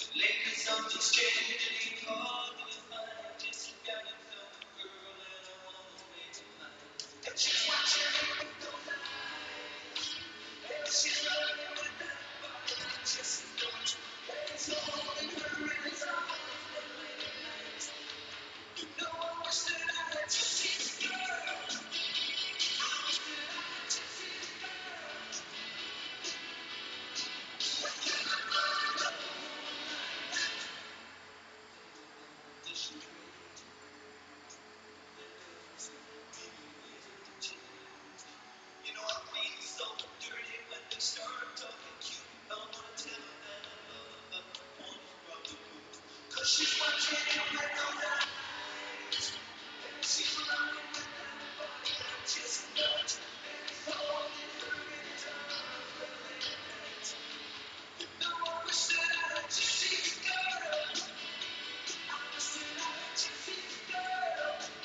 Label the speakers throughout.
Speaker 1: Lately something's changed and he called me to find just got a girl and I wanna make it mine. And she's watching me with those eyes. And she's running with that body. I just don't. And it's holding her in his arms that late at night. You know I wish that I had just seen this girl. I wish that I had just seen this girl. Does she dream? You know I feel so dirty when they start talking cute. I wanna tell her that I love her, but the point is probably moot. 'Cause she's watching it with those eyes. And she's running with that body I just don't. And it's holding her in his arms well late at night. You know I wish that I had just seen this girl. I wish that I had just seen this girl.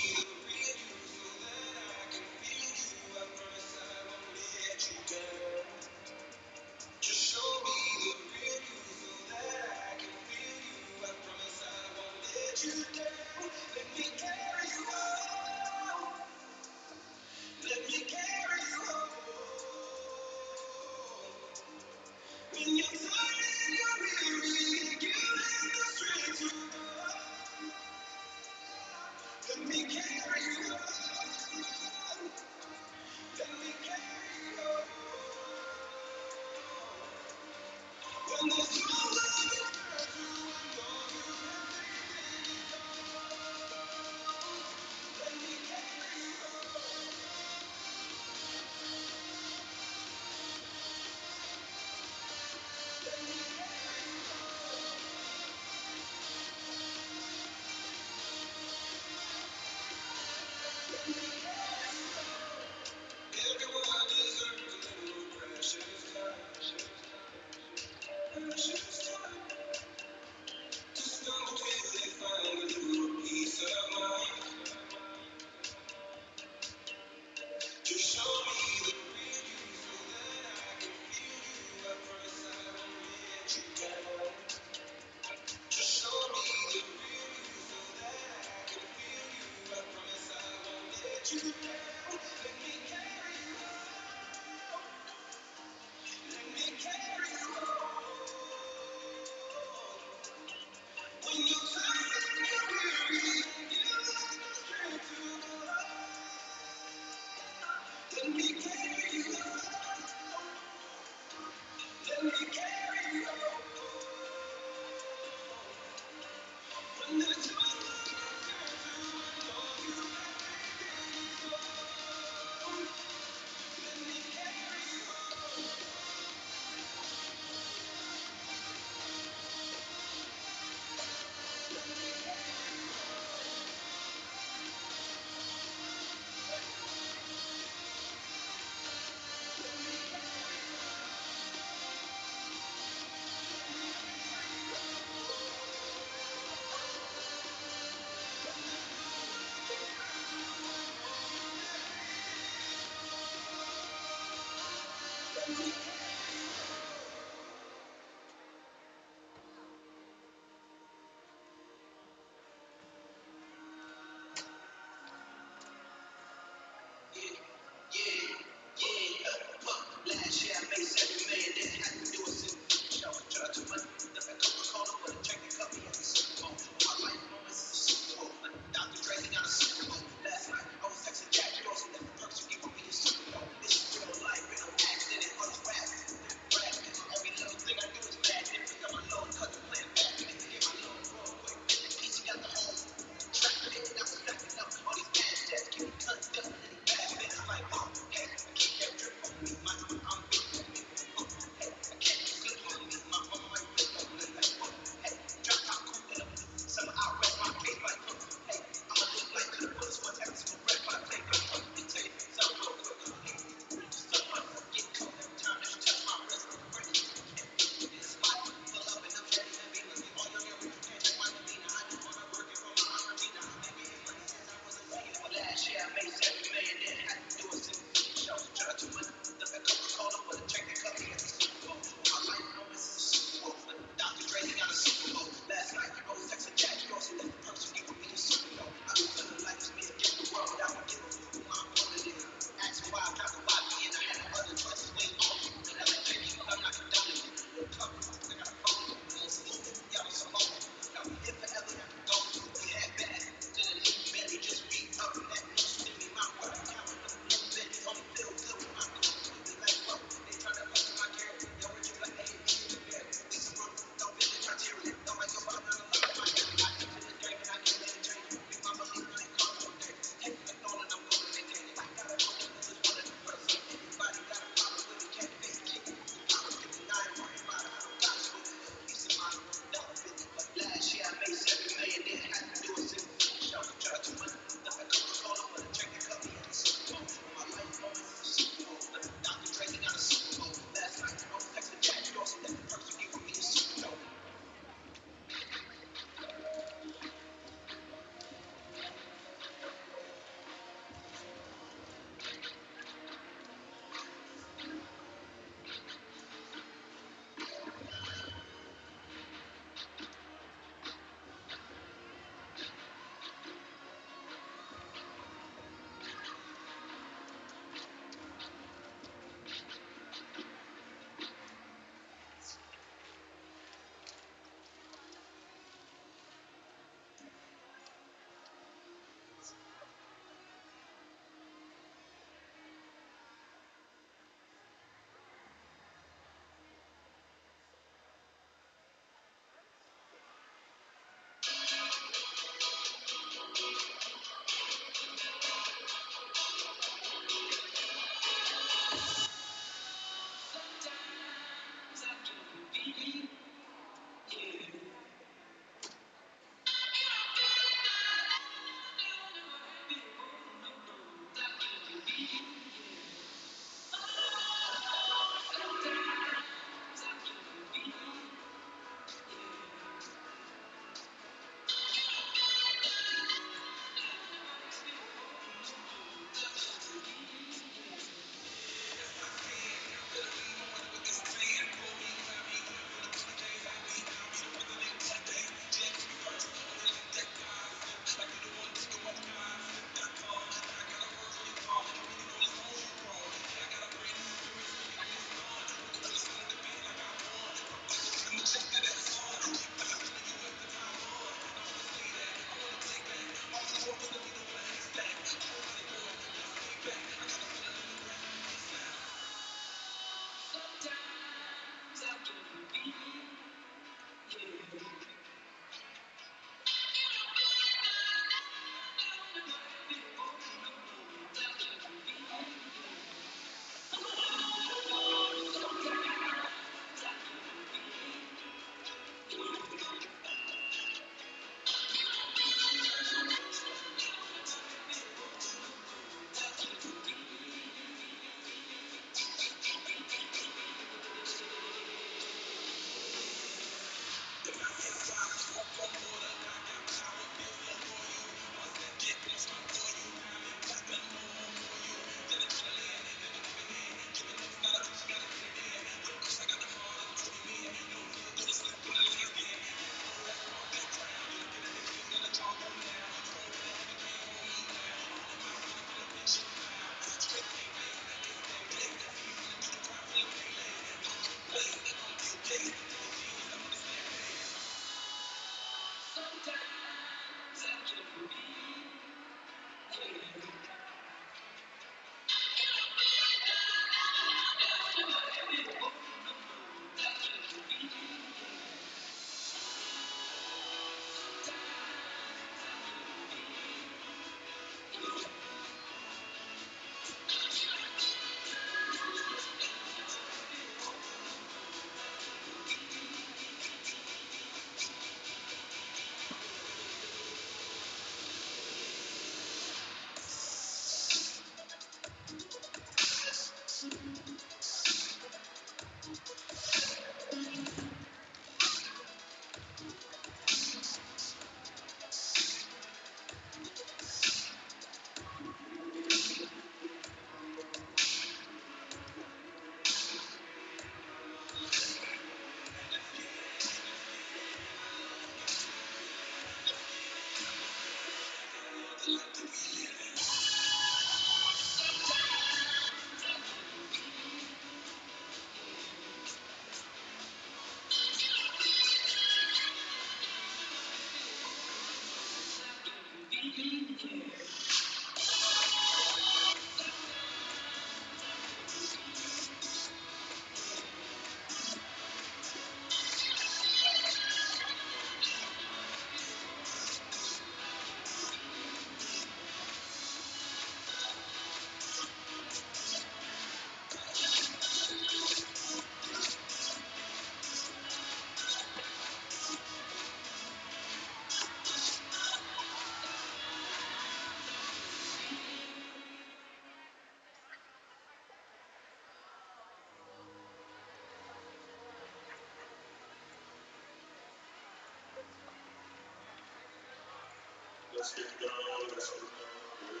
Speaker 1: Let's get down, let's get down.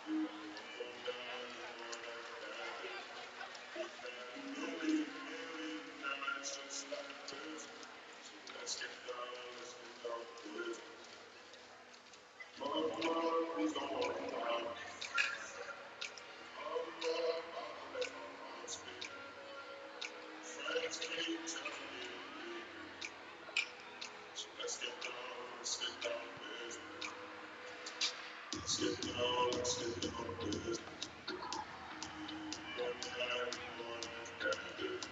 Speaker 1: You and I, million nights just like this. So let's get down, with Mama, please don't worry about me. Mama, I'll let my mom speak. Friends keep telling me to leave. So let's get down, with Let's get down, with you and I, one and that.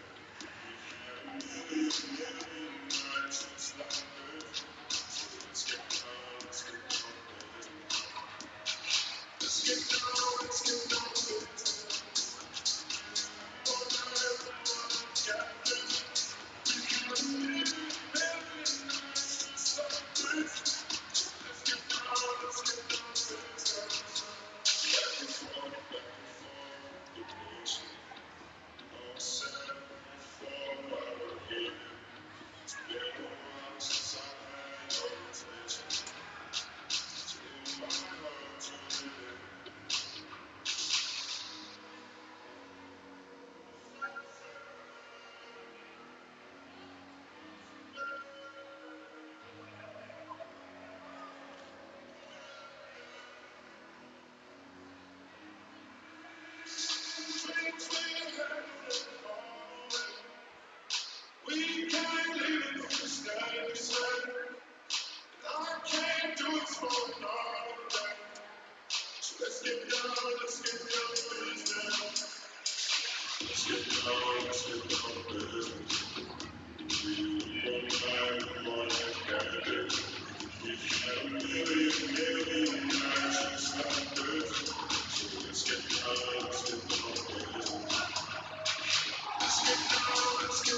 Speaker 1: Nights just like this. So let's get down, with Let's get down, with One night, one captain. We can live every night just like this. Let's get down, with Back and forth, the nation. No set before I were here. It's been a while since I had your attention. In my heart to live. We can't live in the steps. I can't do it for another day. So let's get down, with it. Let's get down, with it. One night, one and we've had a million nights just like this. So let's get down, with it. Let's get down, with it.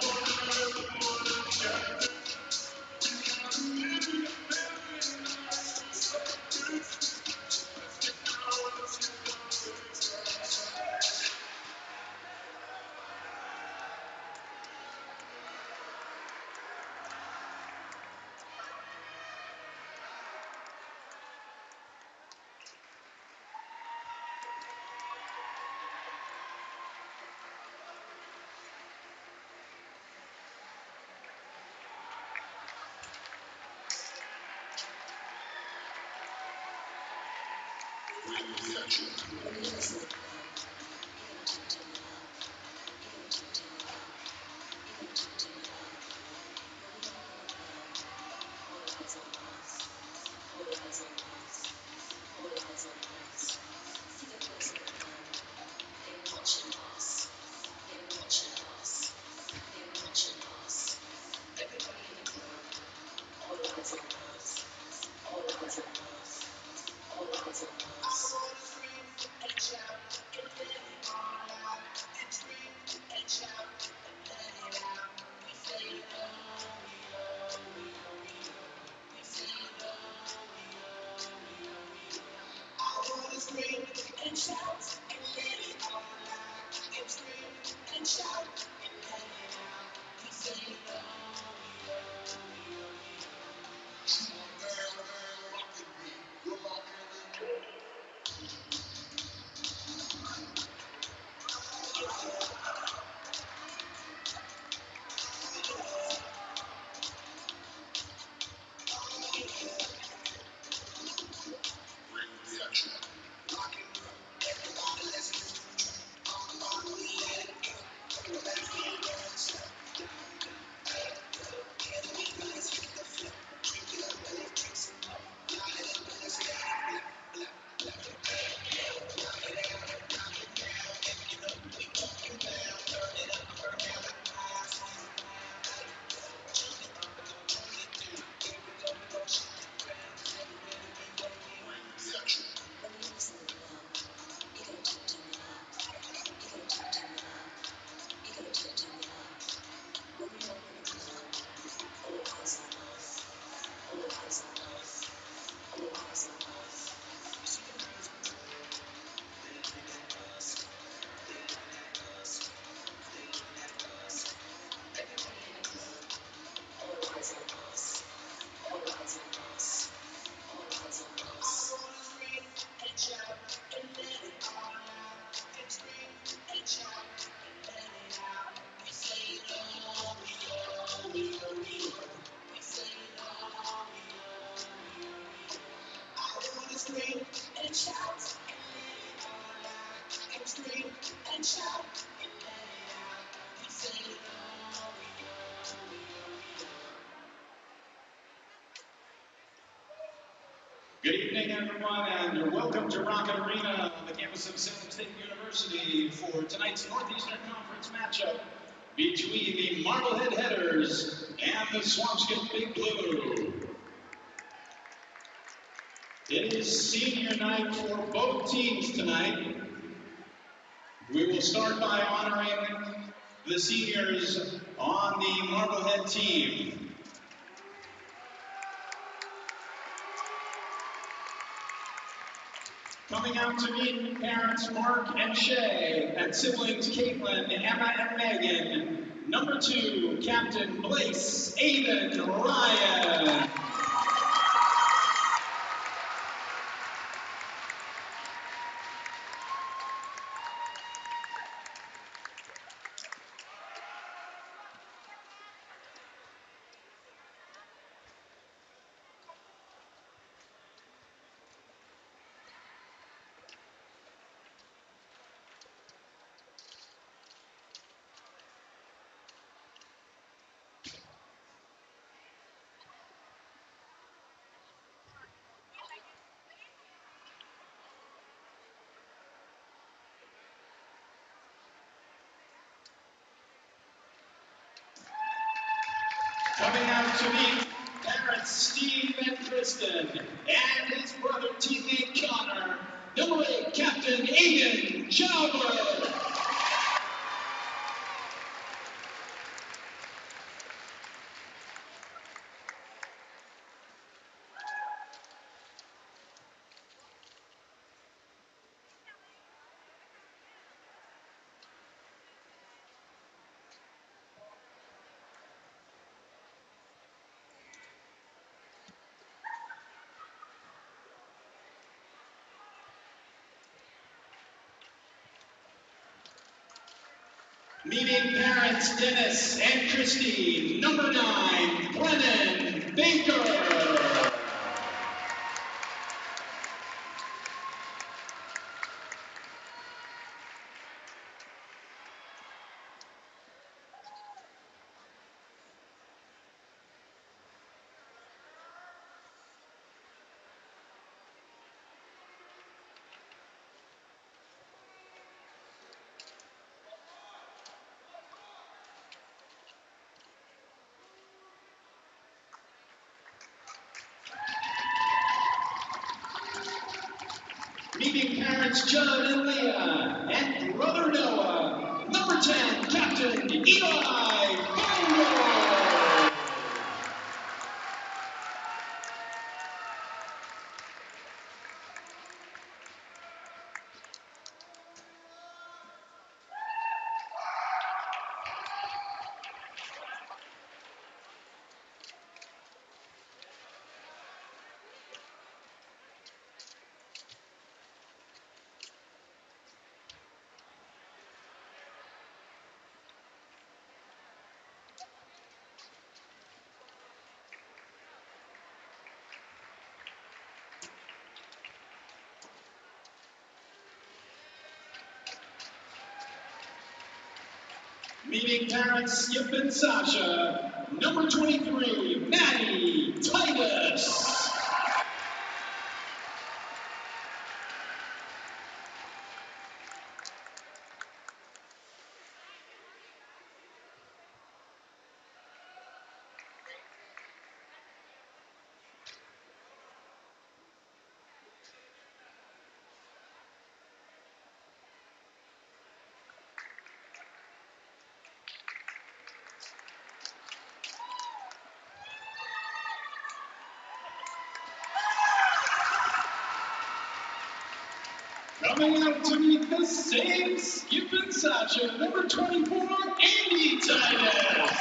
Speaker 1: One night, one and million nights just like this. Let's get down, with it. Good evening, everyone, and welcome to Rockett Arena on the campus of Salem State University for tonight's Northeastern Conference matchup between the Marblehead Headers and the Swampscott Big Blue. It is senior night for both teams tonight. We will start by honoring the seniors on the Marblehead team. Coming out to meet parents Mark and Shay and siblings Caitlin, Emma, and Megan. Number 2, Captain Blaise, Aiden, Ryan. Coming out to meet parents Steve and Kristen and his brother teammate Connor, number 8, Captain Aiden Jobber. Meeting parents Dennis and Christy, number 9, Brennan Baker. Meeting parents Judd and Leah and brother Noah, number 10, Captain Eli Bongo. Meeting parents Skip and Sasha, number 23, Maddie Titus. Coming out to meet the same Skip and Sasha, number 24, Andy Titus.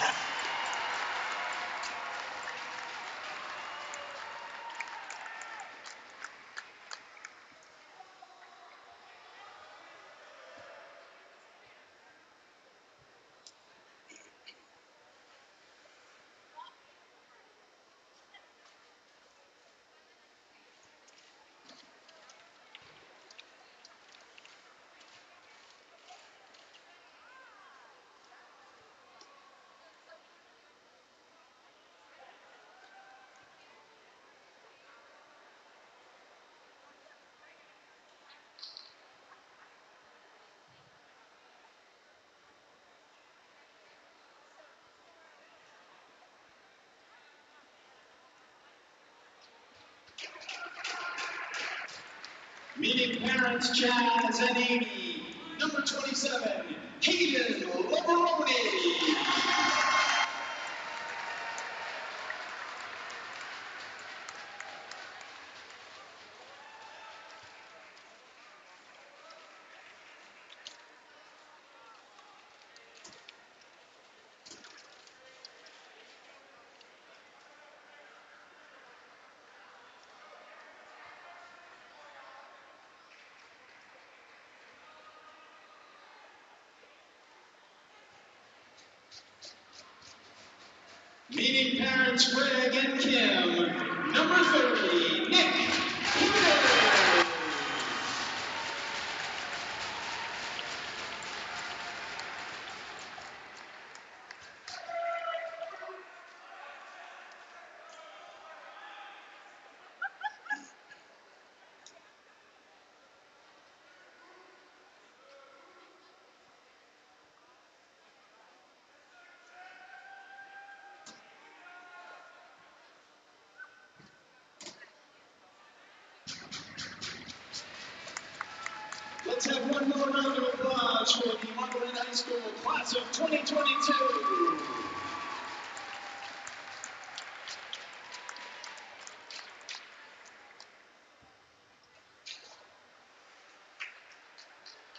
Speaker 1: Meeting parents Chaz and Amy. Number 27, Hayden Labaroni. Meeting parents Greg and Kim. Number 30, Nick Peters. Let's have one more round of applause for the Marblehead High School class of 2022.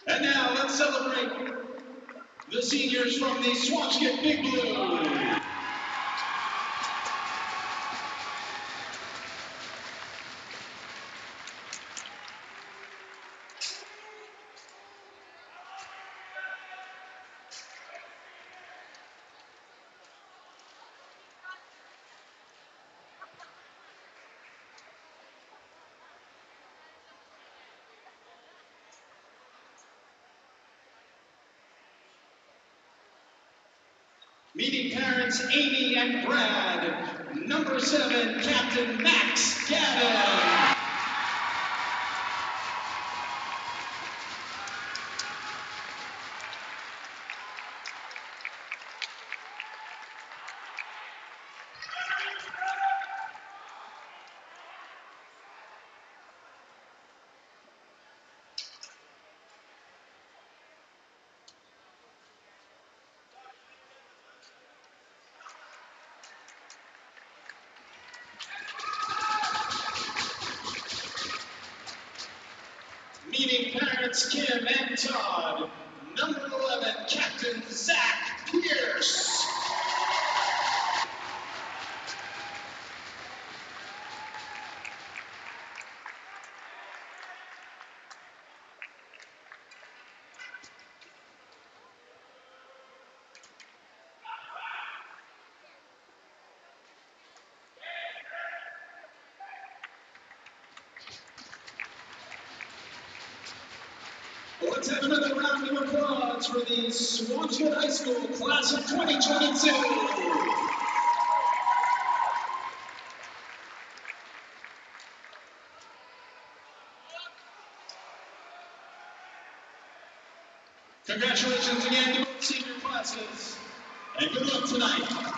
Speaker 1: And now let's celebrate the seniors from the Swampscott Big Blue. Meeting parents Amy and Brad. Number 7, Captain Max Gavin. Meeting parents Kim and Todd. Number 11, Captain Zach Pierce. Let's have another round of applause for the Swampscott High School class of 2022. Congratulations again to both senior classes, and good luck tonight.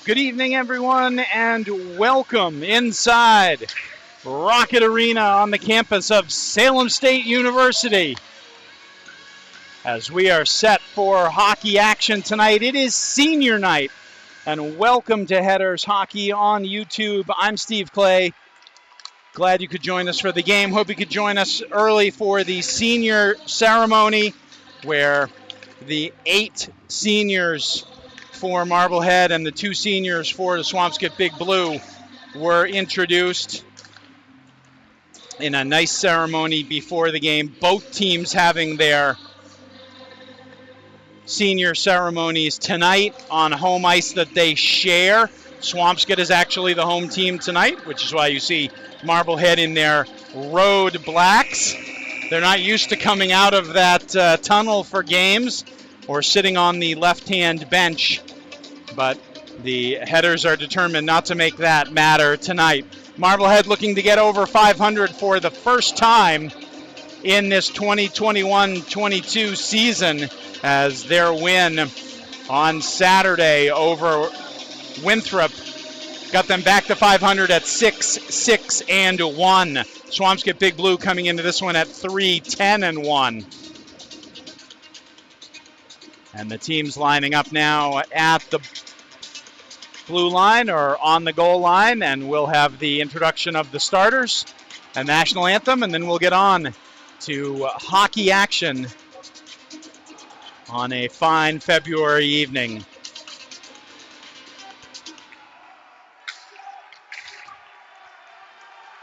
Speaker 2: Good evening, everyone, and welcome inside Rockett Arena on the campus of Salem State University. As we are set for hockey action tonight, it is senior night, and welcome to Headers Hockey on YouTube. I'm Steve Clay. Glad you could join us for the game. Hope you could join us early for the senior ceremony, where the 8 seniors for Marblehead and the 2 seniors for the Swampscott Big Blue were introduced in a nice ceremony before the game. Both teams having their senior ceremonies tonight on home ice that they share. Swampscott is actually the home team tonight, which is why you see Marblehead in their road blacks. They're not used to coming out of that tunnel for games or sitting on the left-hand bench, but the Headers are determined not to make that matter tonight. Marblehead looking to get over 500 for the first time in this 2021-22 season, as their win on Saturday over Winthrop got them back to 500 at 6-6-1. Swampscott Big Blue coming into this one at 3-10-1. And the teams lining up now at the blue line or on the goal line, and we'll have the introduction of the starters, a national anthem, and then we'll get on to hockey action on a fine February evening.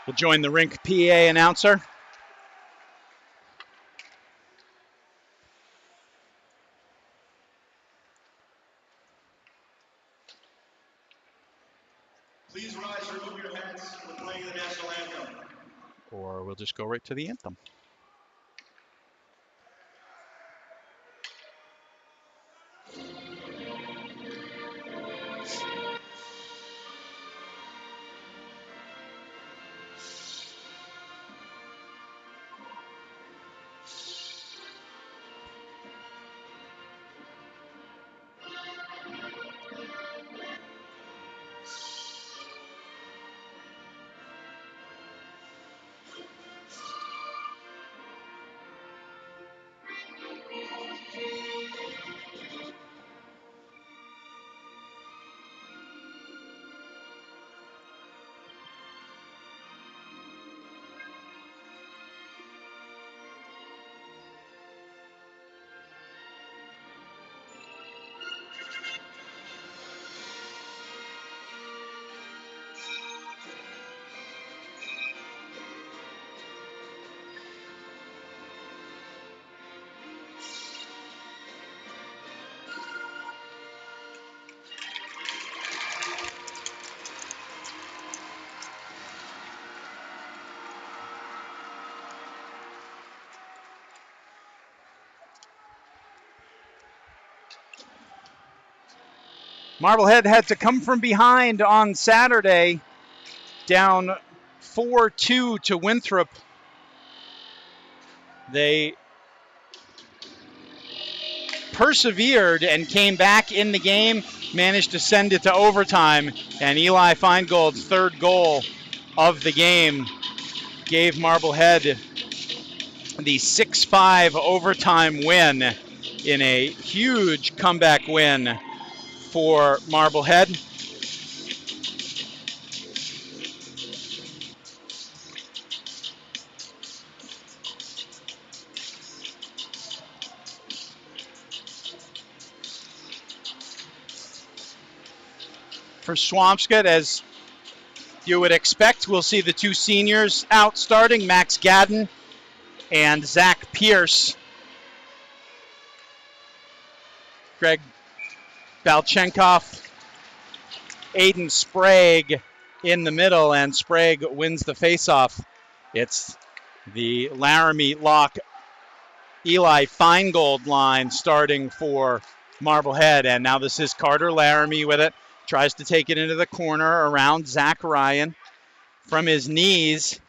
Speaker 2: We'll join the rink PA announcer.
Speaker 1: Please rise and remove your hats. We're playing the national anthem.
Speaker 2: Or we'll just go right to the anthem. Marblehead had to come from behind on Saturday, down 4-2 to Winthrop. They persevered and came back in the game, managed to send it to overtime, and Eli Feingold's third goal of the game gave Marblehead the 6-5 overtime win in a huge comeback win for Marblehead. For Swampscott, as you would expect, we'll see the 2 seniors out starting, Max Gadden and Zach Pierce. Greg Balchenkov, Aiden Sprague in the middle, and Sprague wins the faceoff. It's the Laramie Lock Eli Feingold line starting for Marblehead, and now this is Carter Laramie with it. Tries to take it into the corner around Zach Ryan from his knees.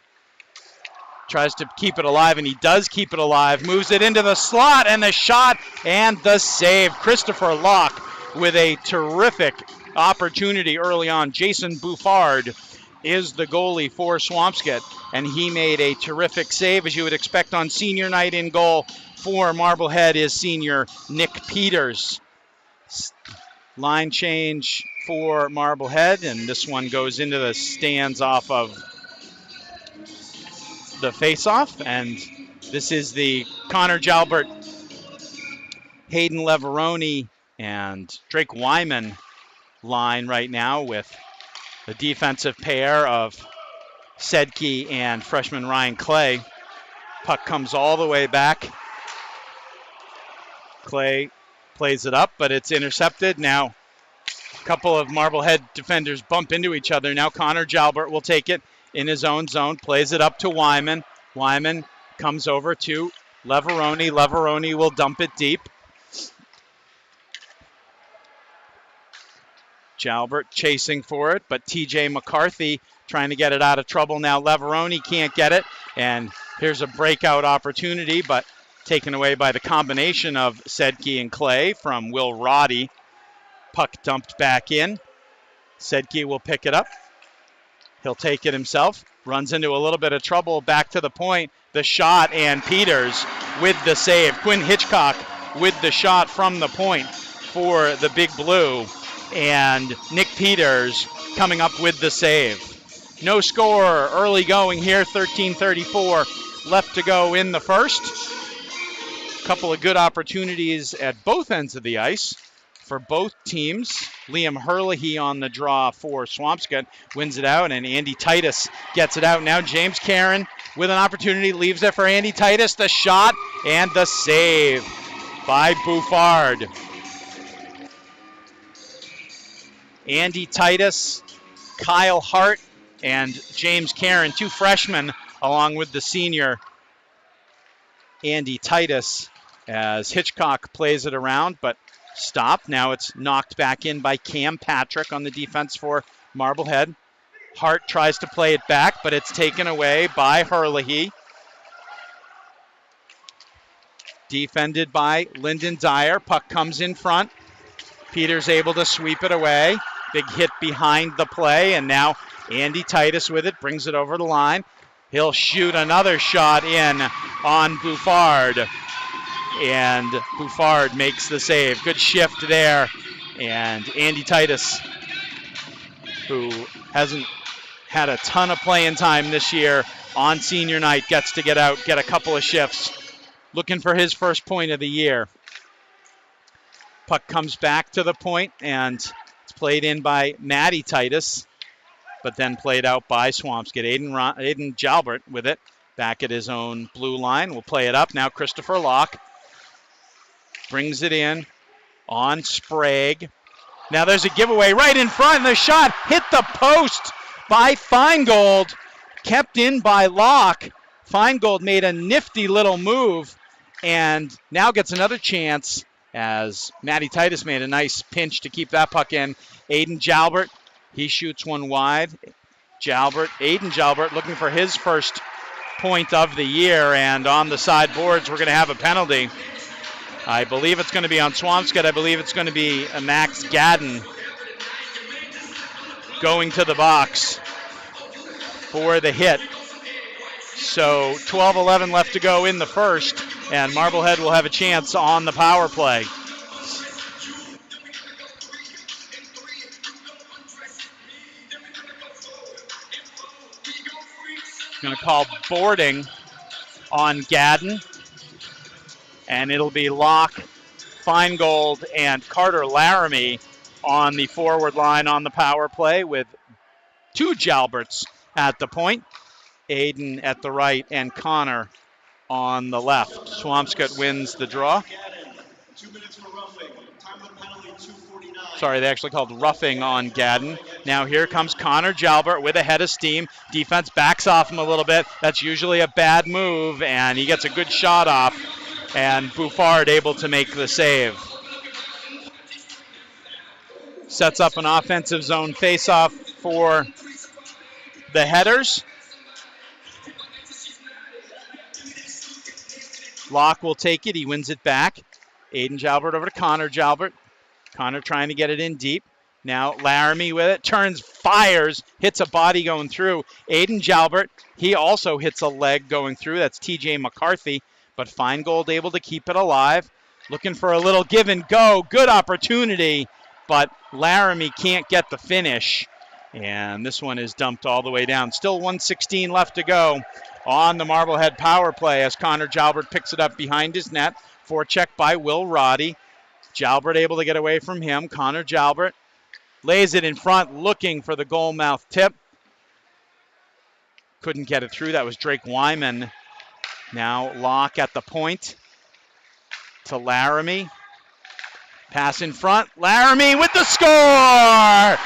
Speaker 2: Tries to keep it alive, and he does keep it alive. Moves it into the slot, and the shot and the save. Christopher Locke with a terrific opportunity early on. Jason Buffard is the goalie for Swampscott, and he made a terrific save, as you would expect on senior night. In goal for Marblehead is senior Nick Peters. Line change for Marblehead, and this one goes into the stands off of the face-off, and this is the Connor Jalbert, Hayden Leveroni, and Drake Wyman line right now, with the defensive pair of Sedke and freshman Ryan Clay. Puck comes all the way back. Clay plays it up, but it's intercepted. Now a couple of Marblehead defenders bump into each other. Now Connor Jalbert will take it in his own zone, plays it up to Wyman. Wyman comes over to Leveroni. Leveroni will dump it deep. Jalbert chasing for it, but TJ McCarthy trying to get it out of trouble. Now Leveroni can't get it, and here's a breakout opportunity, but taken away by the combination of Sedke and Clay from Will Roddy. Puck dumped back in. Sedke will pick it up. He'll take it himself. Runs into a little bit of trouble. Back to the point. The shot, and Peters with the save. Quinn Hitchcock with the shot from the point for the Big Blue. And Nick Peters coming up with the save. No score early going here. 13:34 left to go in the first. A couple of good opportunities at both ends of the ice for both teams. Liam Herlihy on the draw for Swampscott, wins it out, and Andy Titus gets it out. Now James Caron with an opportunity, leaves it for Andy Titus. The shot and the save by Buffard. Andy Titus, Kyle Hart, and James Caron, two freshmen, along with the senior Andy Titus, as Hitchcock plays it around, but stopped. Now it's knocked back in by Cam Patrick on the defense for Marblehead. Hart tries to play it back, but it's taken away by Herlihy. Defended by Lyndon Dyer. Puck comes in front. Peters able to sweep it away. Big hit behind the play, and now Andy Titus with it, brings it over the line. He'll shoot another shot in on Buffard, and Buffard makes the save. Good shift there, and Andy Titus, who hasn't had a ton of playing time this year on senior night, gets to get out, get a couple of shifts, looking for his first point of the year. Puck comes back to the point, and it's played in by Matty Titus, but then played out by Swampscott. Aiden Jalbert with it, back at his own blue line. We'll play it up. Now Christopher Locke brings it in on Sprague. Now there's a giveaway right in front, and the shot hit the post by Feingold, kept in by Locke. Feingold made a nifty little move, and now gets another chance, as Matty Titus made a nice pinch to keep that puck in. Aiden Jalbert, he shoots one wide. Aiden Jalbert looking for his first point of the year, and on the side boards we're going to have a penalty. I believe it's going to be on Swampscott. I believe it's going to be Max Gadden going to the box for the hit. So 12-11 left to go in the first, and Marblehead will have a chance on the power play. Going to call boarding on Gadden, and it'll be Locke, Feingold, and Carter Laramie on the forward line on the power play, with two Jalberts at the point. Aiden at the right and Connor on the left. Swampscott wins the draw. Sorry, they actually called roughing on Gadden. Now here comes Connor Jalbert with a head of steam. Defense backs off him a little bit. That's usually a bad move, and he gets a good shot off, and Buffard able to make the save. Sets up an offensive zone face-off for the Headers. Locke will take it. He wins it back. Aiden Jalbert over to Connor Jalbert. Connor trying to get it in deep. Now Laramie with it, turns, fires, hits a body going through. Aiden Jalbert, he also hits a leg going through. That's TJ McCarthy, but Feingold able to keep it alive. Looking for a little give and go. Good opportunity, but Laramie can't get the finish. And this one is dumped all the way down. Still 1:16 left to go on the Marblehead power play as Connor Jalbert picks it up behind his net. Forecheck by Will Roddy. Jalbert able to get away from him. Connor Jalbert lays it in front, looking for the goal mouth tip. Couldn't get it through. That was Drake Wyman. Now Locke at the point to Laramie. Pass in front. Laramie with the score!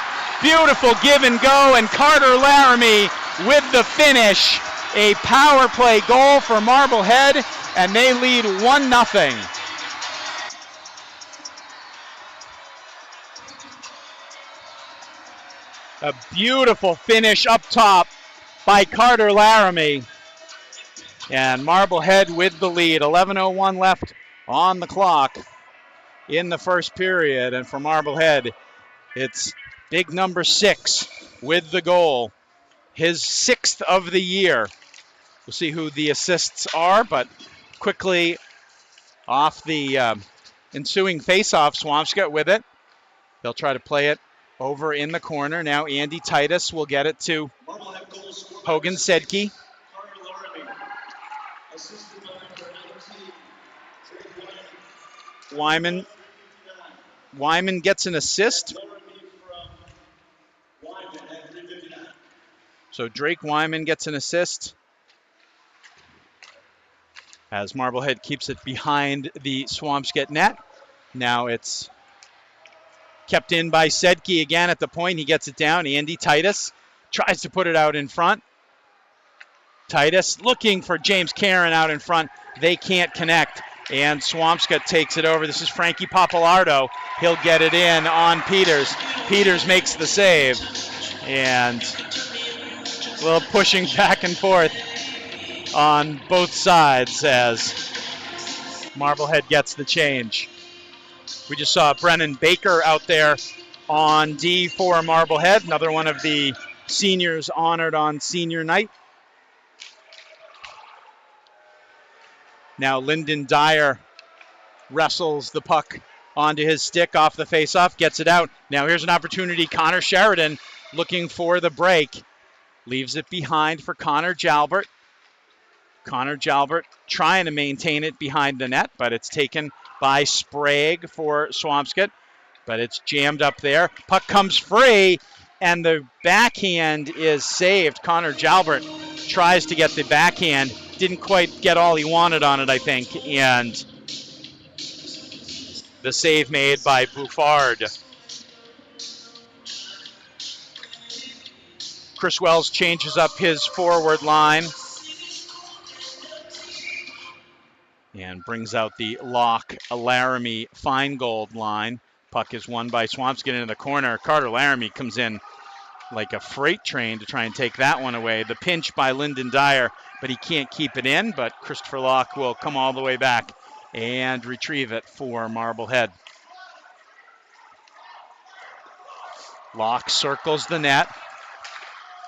Speaker 2: Beautiful give and go, and Carter Laramie with the finish. A power play goal for Marblehead, and they lead 1-0. A beautiful finish up top by Carter Laramie. And Marblehead with the lead. 11:01 left on the clock in the first period. And for Marblehead, it's big number 6 with the goal. His 6th of the year. We'll see who the assists are, but quickly off the ensuing faceoff, Swampscott with it. They'll try to play it over in the corner. Now Andy Titus will get it to Hogan Sedke. Wyman gets an assist. So Drake Wyman gets an assist as Marblehead keeps it behind the Swampscott net. Now it's kept in by Sedke again at the point. He gets it down. Andy Titus tries to put it out in front. Titus looking for James Caron out in front. They can't connect, and Swampscott takes it over. This is Frankie Papalardo. He'll get it in on Peters. Peters makes the save, and a little pushing back and forth on both sides as Marblehead gets the change. We just saw Brennan Baker out there on D for Marblehead, another one of the seniors honored on senior night. Now Lyndon Dyer wrestles the puck onto his stick off the faceoff, gets it out. Now here's an opportunity. Connor Sheridan looking for the break. Leaves it behind for Connor Jalbert. Connor Jalbert trying to maintain it behind the net, but it's taken by Sprague for Swampscott. But it's jammed up there. Puck comes free, and the backhand is saved. Connor Jalbert tries to get the backhand. Didn't quite get all he wanted on it, I think. And the save made by Bouffard. Chris Wells changes up his forward line and brings out the Locke, Laramie, Feingold line. Puck is won by Swampscott into the corner. Carter Laramie comes in like a freight train to try and take that one away. The pinch by Lyndon Dyer, but he can't keep it in. But Christopher Locke will come all the way back and retrieve it for Marblehead. Locke circles the net.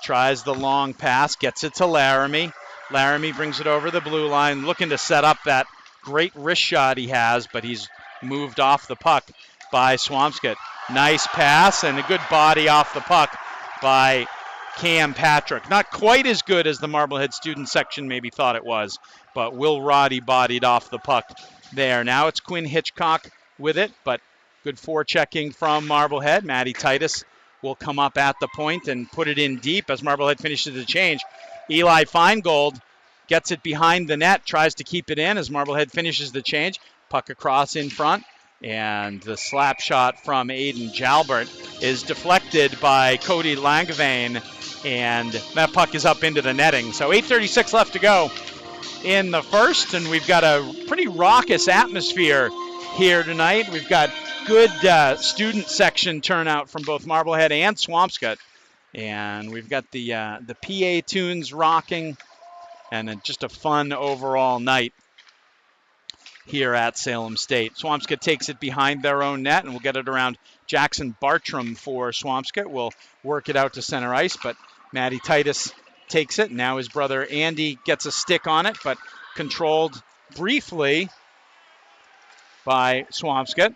Speaker 2: Tries the long pass, gets it to Laramie. Laramie brings it over the blue line, looking to set up that great wrist shot he has, but he's moved off the puck by Swampscott. Nice pass and a good body off the puck by Cam Patrick. Not quite as good as the Marblehead student section maybe thought it was, but Will Roddy bodied off the puck there. Now it's Quinn Hitchcock with it, but good forechecking from Marblehead. Matty Titus will come up at the point and put it in deep as Marblehead finishes the change. Eli Feingold gets it behind the net, tries to keep it in as Marblehead finishes the change. Puck across in front, and the slap shot from Aiden Jalbert is deflected by Cody Langevin, and that puck is up into the netting. So 8:36 left to go in the first, and we've got a pretty raucous atmosphere here tonight. We've got good student section turnout from both Marblehead and Swampscott, and we've got the PA tunes rocking, and just a fun overall night here at Salem State. Swampscott takes it behind their own net, and we'll get it around Jackson Bartram for Swampscott. We'll work it out to center ice, but Matty Titus takes it. Now his brother Andy gets a stick on it, but controlled briefly by Swampscott.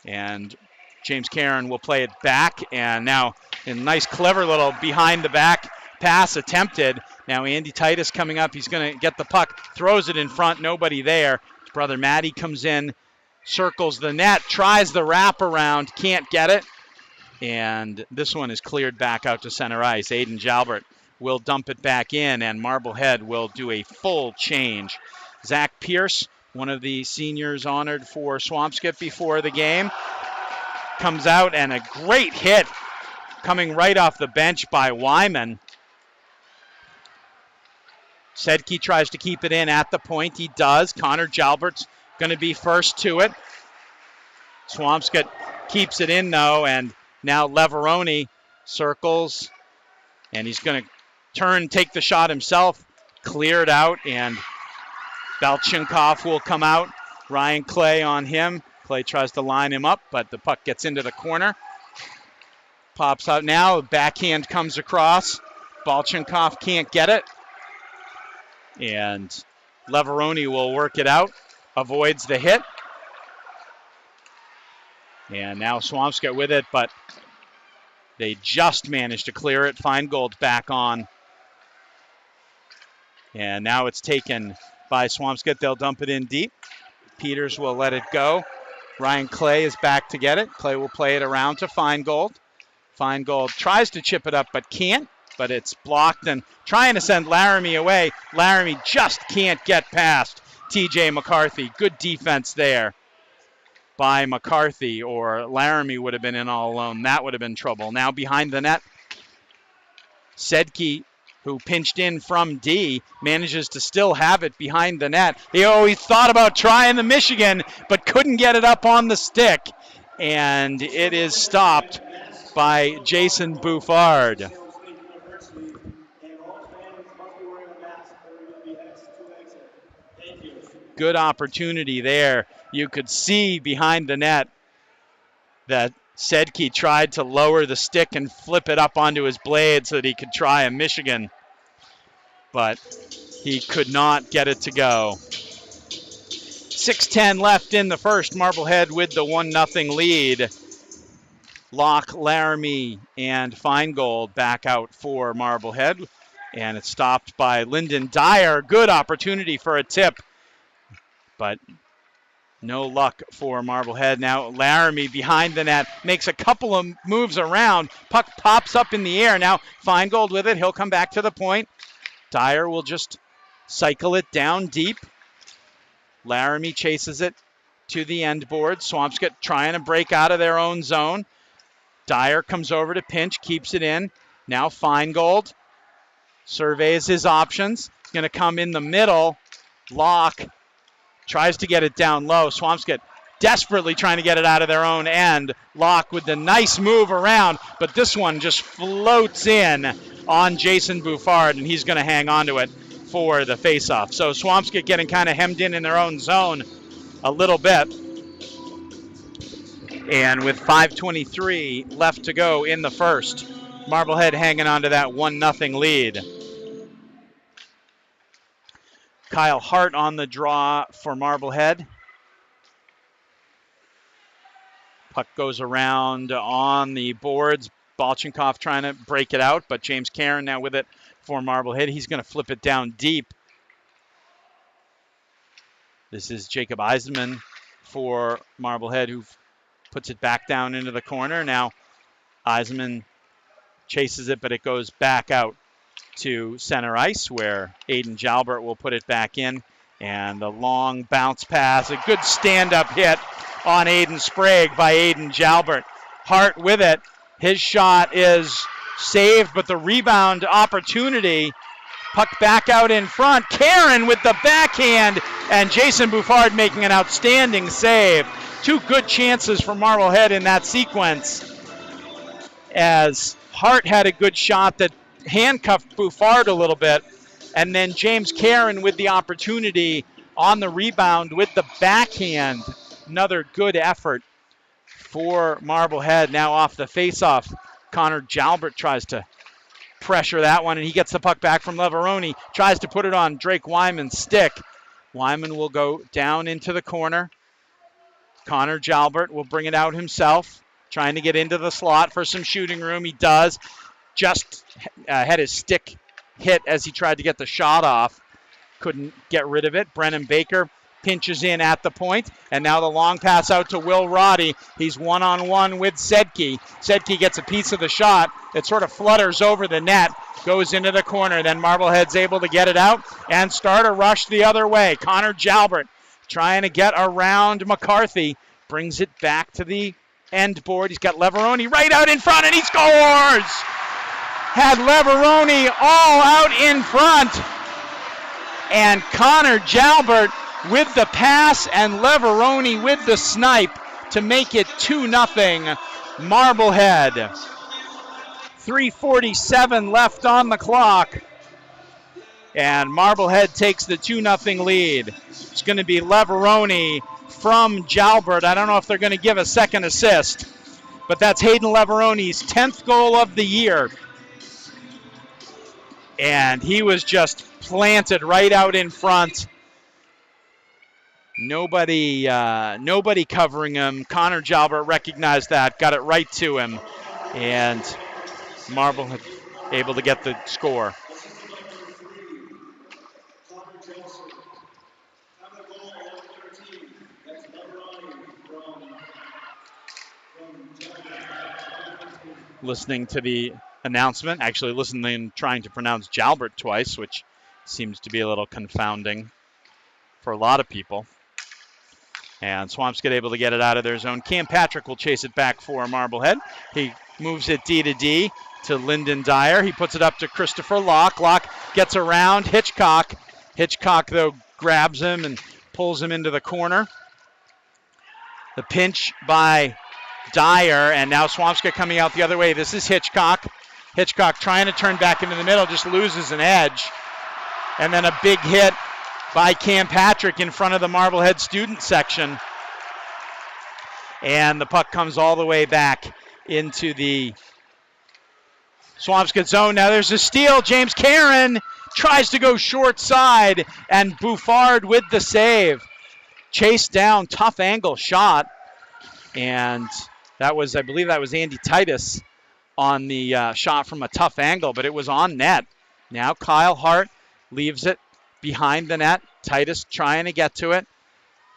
Speaker 2: And James Caron will play it back, and now a nice, clever little behind-the-back pass attempted. Now Andy Titus coming up. He's going to get the puck, throws it in front, nobody there. His brother Matty comes in, circles the net, tries the wraparound, can't get it. And this one is cleared back out to center ice. Aiden Jalbert will dump it back in, and Marblehead will do a full change. Zach Pierce, one of the seniors honored for Swampscott before the game, comes out, and a great hit coming right off the bench by Wyman. Sedke tries to keep it in at the point. He does. Connor Jalbert's going to be first to it. Swampscott keeps it in, though, and now Leveroni circles, and he's going to turn, take the shot himself, clear it out, and Balchinkov will come out. Ryan Clay on him. Clay tries to line him up, but the puck gets into the corner. Pops out now. Backhand comes across. Balchinkov can't get it. And Leveroni will work it out. Avoids the hit. And now Swampscott with it, but they just managed to clear it. Feingold back on. And now it's taken by Swampscott. They'll dump it in deep. Peters will let it go. Ryan Clay is back to get it. Clay will play it around to Feingold. Feingold tries to chip it up but can't, but it's blocked, and trying to send Laramie away. Laramie just can't get past TJ McCarthy. Good defense there by McCarthy, or Laramie would have been in all alone. That would have been trouble. Now behind the net, Sedke, who pinched in from D, manages to still have it behind the net. He always thought about trying the Michigan, but couldn't get it up on the stick. And it is stopped by Jason Buffard. Good opportunity there. You could see behind the net that Sedke tried to lower the stick and flip it up onto his blade so that he could try a Michigan, but he could not get it to go. 6:10 left in the first. Marblehead with the 1-0 lead. Locke, Laramie, and Feingold back out for Marblehead, and it's stopped by Lyndon Dyer. Good opportunity for a tip, but no luck for Marblehead. Now Laramie behind the net, makes a couple of moves around. Puck pops up in the air. Now Feingold with it. He'll come back to the point. Dyer will just cycle it down deep. Laramie chases it to the end board. Swampscott trying to break out of their own zone. Dyer comes over to pinch, keeps it in. Now Feingold surveys his options. Going to come in the middle. Locke tries to get it down low. Swampscott desperately trying to get it out of their own end. Locke with the nice move around, but this one just floats in on Jason Buffard, and he's going to hang on to it for the faceoff. So Swampscott getting kind of hemmed in their own zone a little bit. And with 5:23 left to go in the first, Marblehead hanging on to that 1-0 lead. Kyle Hart on the draw for Marblehead. Puck goes around on the boards. Balchinkov trying to break it out, but James Caron now with it for Marblehead. He's going to flip it down deep. This is Jacob Eisenman for Marblehead, who puts it back down into the corner. Now Eisenman chases it, but it goes back out to center ice, where Aiden Jalbert will put it back in. And a long bounce pass, a good stand-up hit on Aiden Sprague by Aiden Jalbert. Hart with it. His shot is saved, but the rebound opportunity, puck back out in front. Caron with the backhand, and Jason Buffard making an outstanding save. Two good chances for Marblehead in that sequence, as Hart had a good shot that handcuffed Buffard a little bit, and then James Caron with the opportunity on the rebound with the backhand. Another good effort for Marblehead. Now off the faceoff, Connor Jalbert tries to pressure that one, and he gets the puck back from Leveroni. Tries to put it on Drake Wyman's stick. Wyman will go down into the corner. Connor Jalbert will bring it out himself, trying to get into the slot for some shooting room. He does. Just had his stick hit as he tried to get the shot off. Couldn't get rid of it. Brennan Baker pinches in at the point, and now the long pass out to Will Roddy. He's one-on-one with Sedke. Sedke gets a piece of the shot. It sort of flutters over the net, goes into the corner. Then Marblehead's able to get it out and start a rush the other way. Connor Jalbert trying to get around McCarthy. Brings it back to the end board. He's got Leveroni right out in front, and he scores! Had Leveroni all out in front. And Connor Jalbert with the pass and Leveroni with the snipe to make it 2-0 Marblehead. 3:47 left on the clock. And Marblehead takes the 2-0 lead. It's going to be Leveroni from Jalbert. I don't know if they're going to give a second assist, but that's Hayden Leveroni's 10th goal of the year. And he was just planted right out in front. Nobody covering him. Connor Jalbert recognized that, got it right to him, and Marblehead able to get the score. Listening to the announcement, actually listening, trying to pronounce Jalbert twice, which seems to be a little confounding for a lot of people. And Swampscott able to get it out of their zone. Cam Patrick will chase it back for Marblehead. He moves it D to D to Lyndon Dyer. He puts it up to Christopher Locke. Locke gets around Hitchcock. Hitchcock, though, grabs him and pulls him into the corner. The pinch by Dyer, and now Swampscott coming out the other way. This is Hitchcock. Hitchcock trying to turn back into the middle, just loses an edge. And then a big hit by Cam Patrick in front of the Marblehead student section. And the puck comes all the way back into the Swampscott zone. Now there's a steal. James Caron tries to go short side, and Bouffard with the save. Chased down, tough angle shot. And that was, I believe that was Andy Titus on the shot from a tough angle, but it was on net. Now Kyle Hart leaves it behind the net. Titus trying to get to it.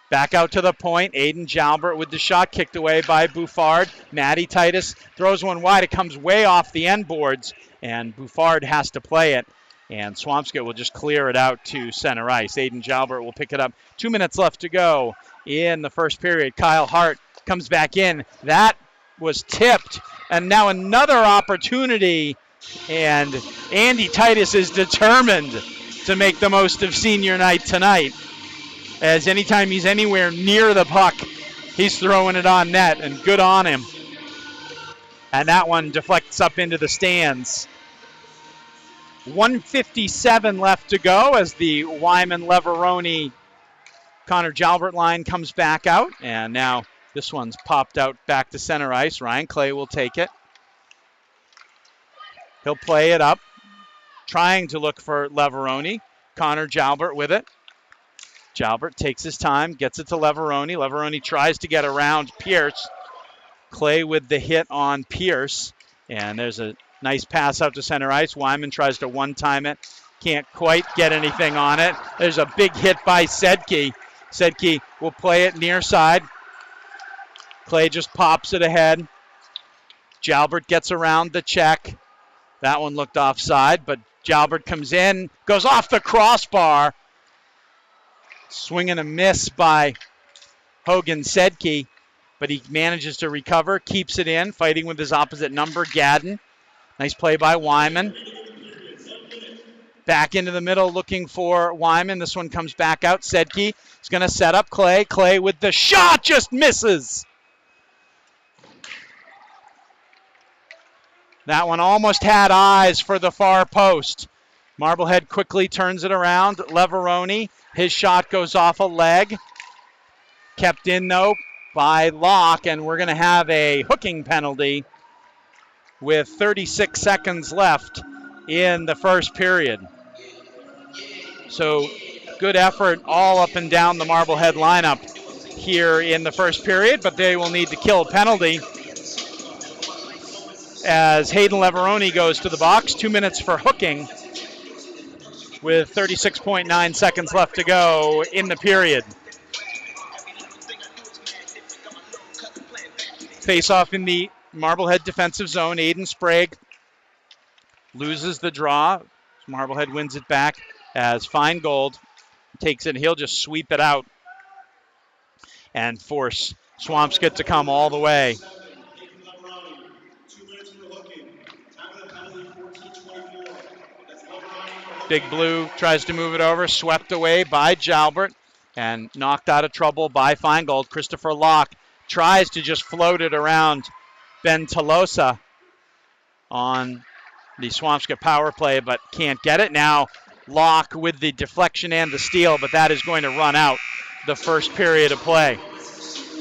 Speaker 2: Back out to the point. Aiden Jalbert with the shot kicked away by Bouffard. Matty Titus throws one wide. It comes way off the end boards, and Bouffard has to play it. And Swampscott will just clear it out to center ice. Aiden Jalbert will pick it up. 2 minutes left to go in the first period. Kyle Hart comes back in. That was tipped. And now another opportunity. And Andy Titus is determined to make the most of senior night tonight. As anytime he's anywhere near the puck, he's throwing it on net, and good on him. And that one deflects up into the stands. 1:57 left to go as the Wyman Leveroni Connor Jalbert line comes back out. And now this one's popped out back to center ice. Ryan Clay will take it. He'll play it up, trying to look for Leveroni. Connor Jalbert with it. Jalbert takes his time, gets it to Leveroni. Leveroni tries to get around Pierce. Clay with the hit on Pierce. And there's a nice pass out to center ice. Wyman tries to one-time it. Can't quite get anything on it. There's a big hit by Sedke. Sedke will play it near side. Clay just pops it ahead. Jalbert gets around the check. That one looked offside, but Jalbert comes in, goes off the crossbar. Swing and a miss by Hogan Sedke, but he manages to recover, keeps it in, fighting with his opposite number, Gadden. Nice play by Wyman. Back into the middle looking for Wyman. This one comes back out. Sedke is going to set up Clay. Clay with the shot, just misses. That one almost had eyes for the far post. Marblehead quickly turns it around. Leveroni His shot goes off a leg. Kept in, though, by Locke, and we're going to have a hooking penalty with 36 seconds left in the first period. So good effort all up and down the Marblehead lineup here in the first period, but they will need to kill a penalty as Hayden Leveroni goes to the box. 2 minutes for hooking with 36.9 seconds left to go in the period. Face off in the Marblehead defensive zone. Aiden Sprague loses the draw. Marblehead wins it back as Feingold takes it. He'll just sweep it out and force Swampscott to come all the way. Big Blue tries to move it over, swept away by Jalbert and knocked out of trouble by Feingold. Christopher Locke tries to just float it around Ben Tolosa on the Swampscott power play, but can't get it. Now Locke with the deflection and the steal, but that is going to run out the first period of play.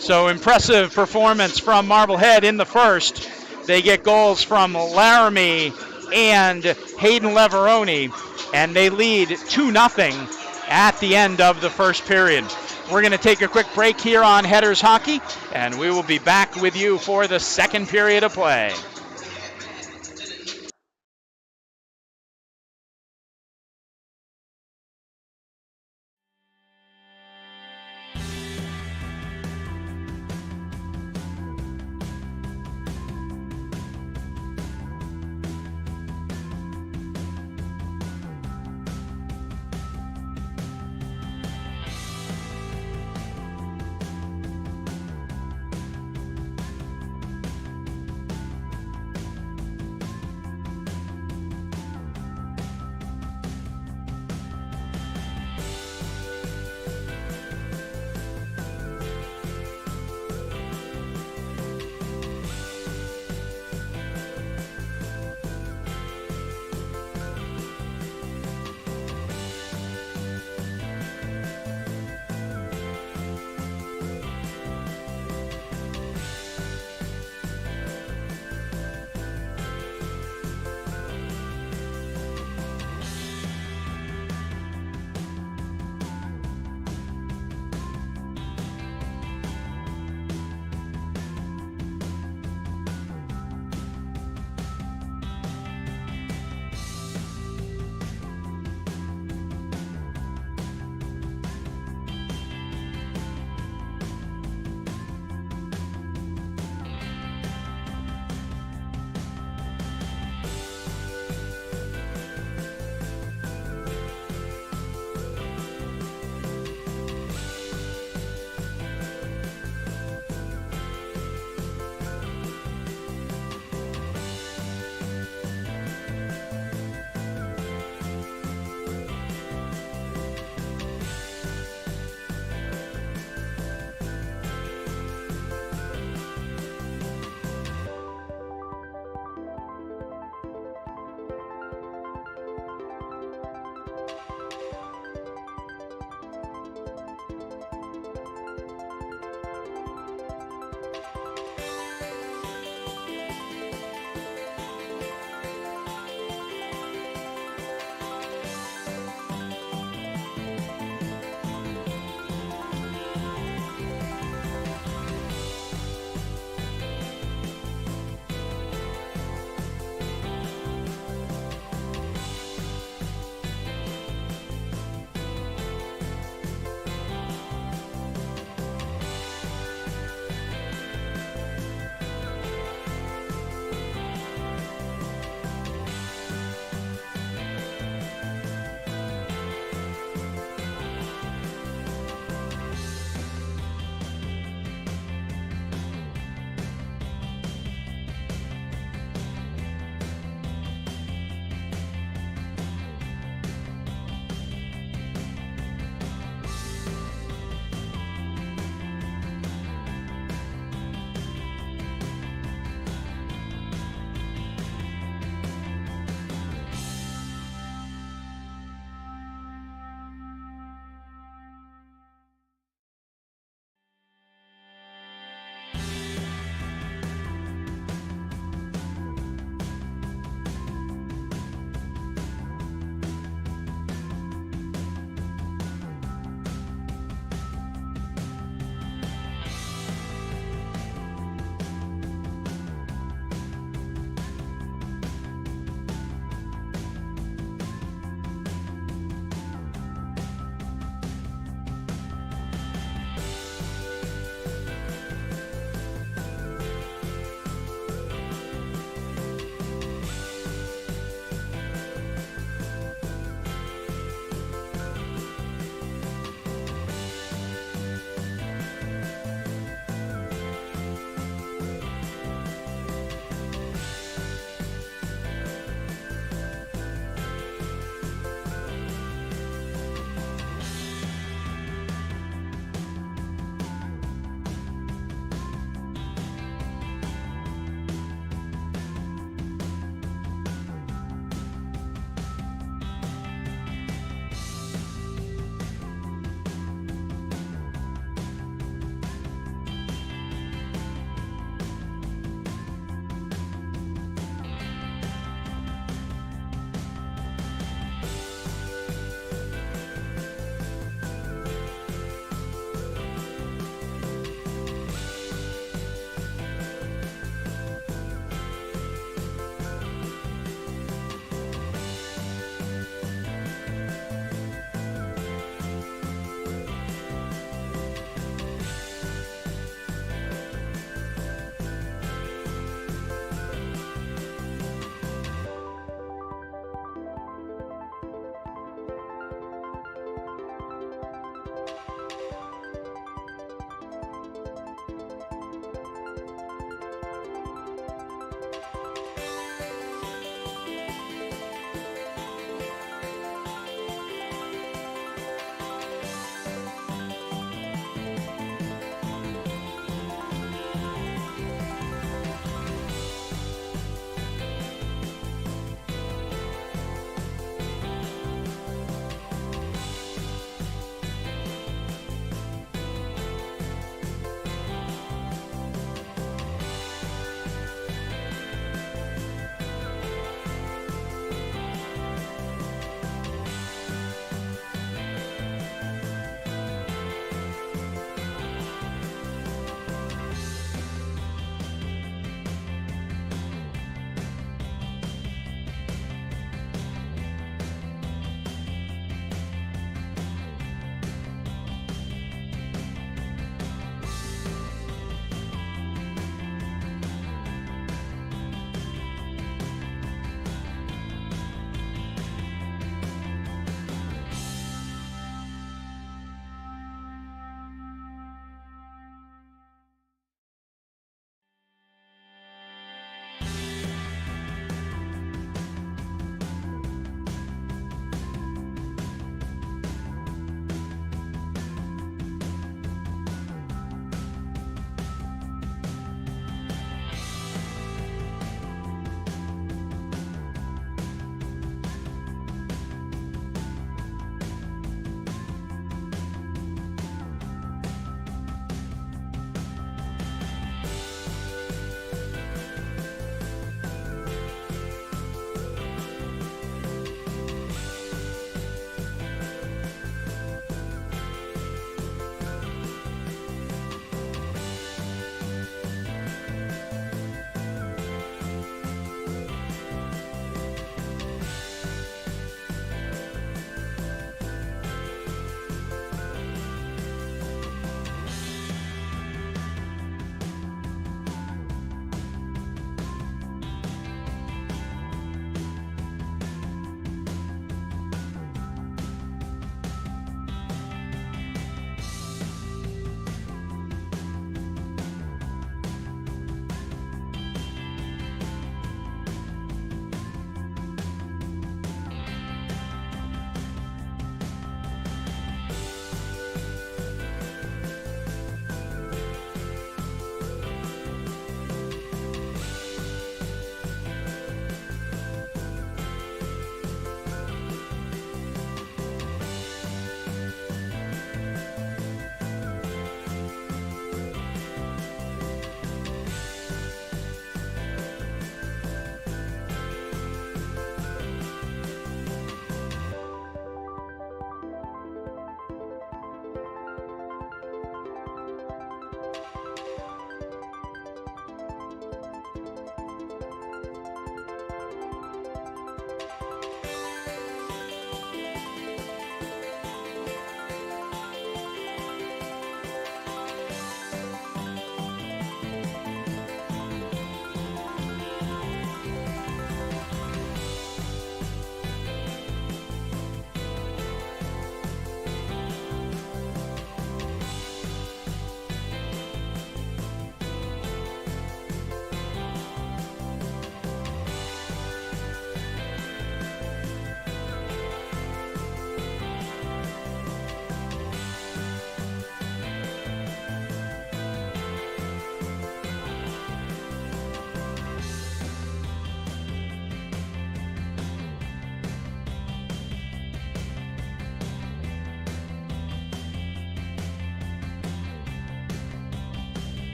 Speaker 2: So impressive performance from Marblehead in the first. They get goals from Laramie and Hayden Leveroni, and they lead 2-0 at the end of the first period. We're going to take a quick break here on Headers Hockey, and we will be back with you for the second period of play.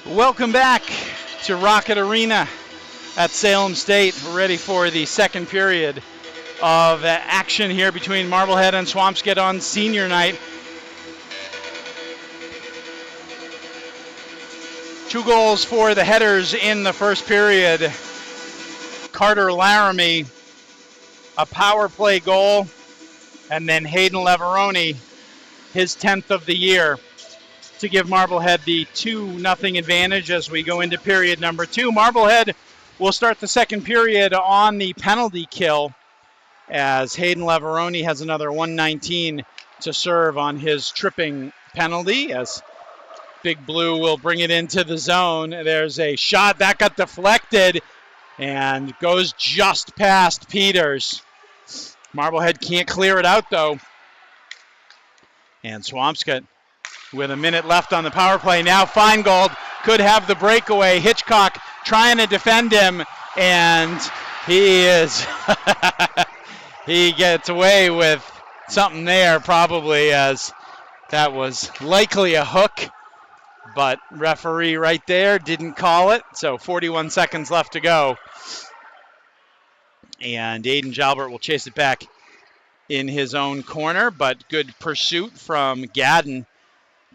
Speaker 2: Welcome back to Rockett Arena at Salem State. We're ready for the second period of action here between Marblehead and Swampscott on senior night. 2 goals for the headers in the first period. Carter Laramie, a power play goal, and then Hayden Leveroni, his 10th of the year, to give Marblehead the 2-0 advantage as we go into period number 2. Marblehead will start the second period on the penalty kill as Hayden Leveroni has another 119 to serve on his tripping penalty, as Big Blue will bring it into the zone. There's a shot that got deflected and goes just past Peters. Marblehead can't clear it out though. And Swampscott with a minute left on the power play. Now Feingold could have the breakaway. Hitchcock trying to defend him, and he is he gets away with something there probably, as that was likely a hook, but referee right there didn't call it. So 41 seconds left to go. And Aiden Jalbert will chase it back in his own corner, but good pursuit from Gadden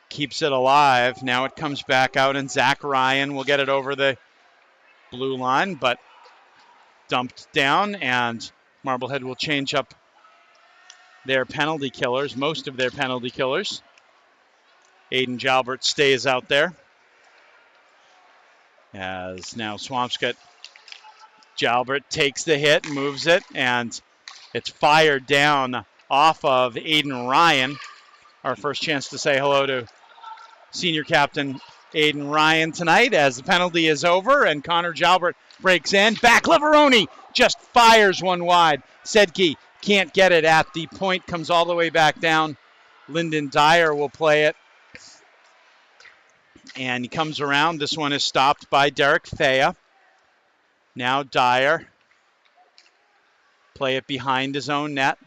Speaker 2: keeps it alive. Now it comes back out, and Zach Ryan will get it over the blue line, but dumped down, and Marblehead will change up their penalty killers, most of their penalty killers. Aiden Jalbert stays out there, as now Swampscott. Jalbert takes the hit, moves it, and it's fired down off of Aiden Ryan. Our first chance to say hello to senior captain Aiden Ryan tonight, as the penalty is over and Connor Jalbert breaks in. Back Leveroni just fires one wide. Sedke can't get it at the point, comes all the way back down. Lyndon Dyer will play it. And he comes around. This one is stopped by Derek Thea. Now Dyer. Play it behind his own net.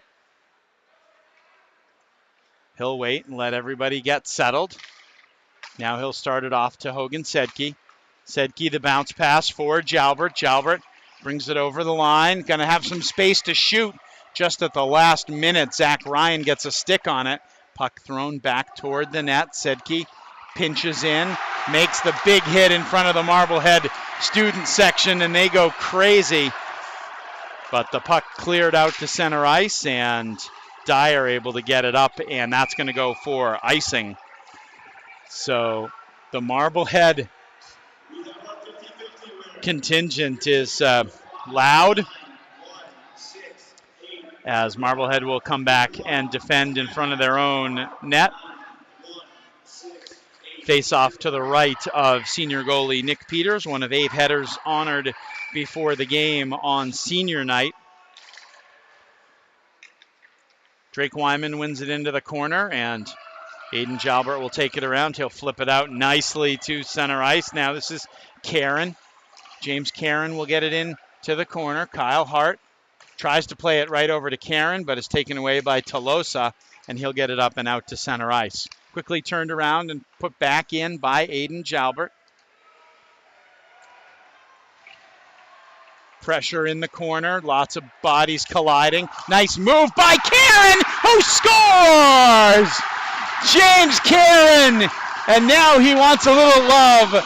Speaker 2: He'll wait and let everybody get settled. Now he'll start it off to Hogan Sedke. Sedke, the bounce pass for Jalbert. Jalbert brings it over the line. Going to have some space to shoot just at the last minute. Zach Ryan gets a stick on it. Puck thrown back toward the net. Sedke pinches in, makes the big hit in front of the Marblehead student section, and they go crazy. But the puck cleared out to center ice, and Dyer able to get it up, and that's going to go for icing. So the Marblehead contingent is loud, as Marblehead will come back and defend in front of their own net. Face off to the right of senior goalie Nick Peters, one of 8 headers honored before the game on senior night. Drake Wyman wins it into the corner, and Aiden Jalbert will take it around. He'll flip it out nicely to center ice. Now this is Karen. James Karen will get it in to the corner. Kyle Hart tries to play it right over to Karen, but is taken away by Tolosa, and he'll get it up and out to center ice. Quickly turned around and put back in by Aiden Jalbert. Pressure in the corner, lots of bodies colliding. Nice move by Karen, who scores! James Karen, and now he wants a little love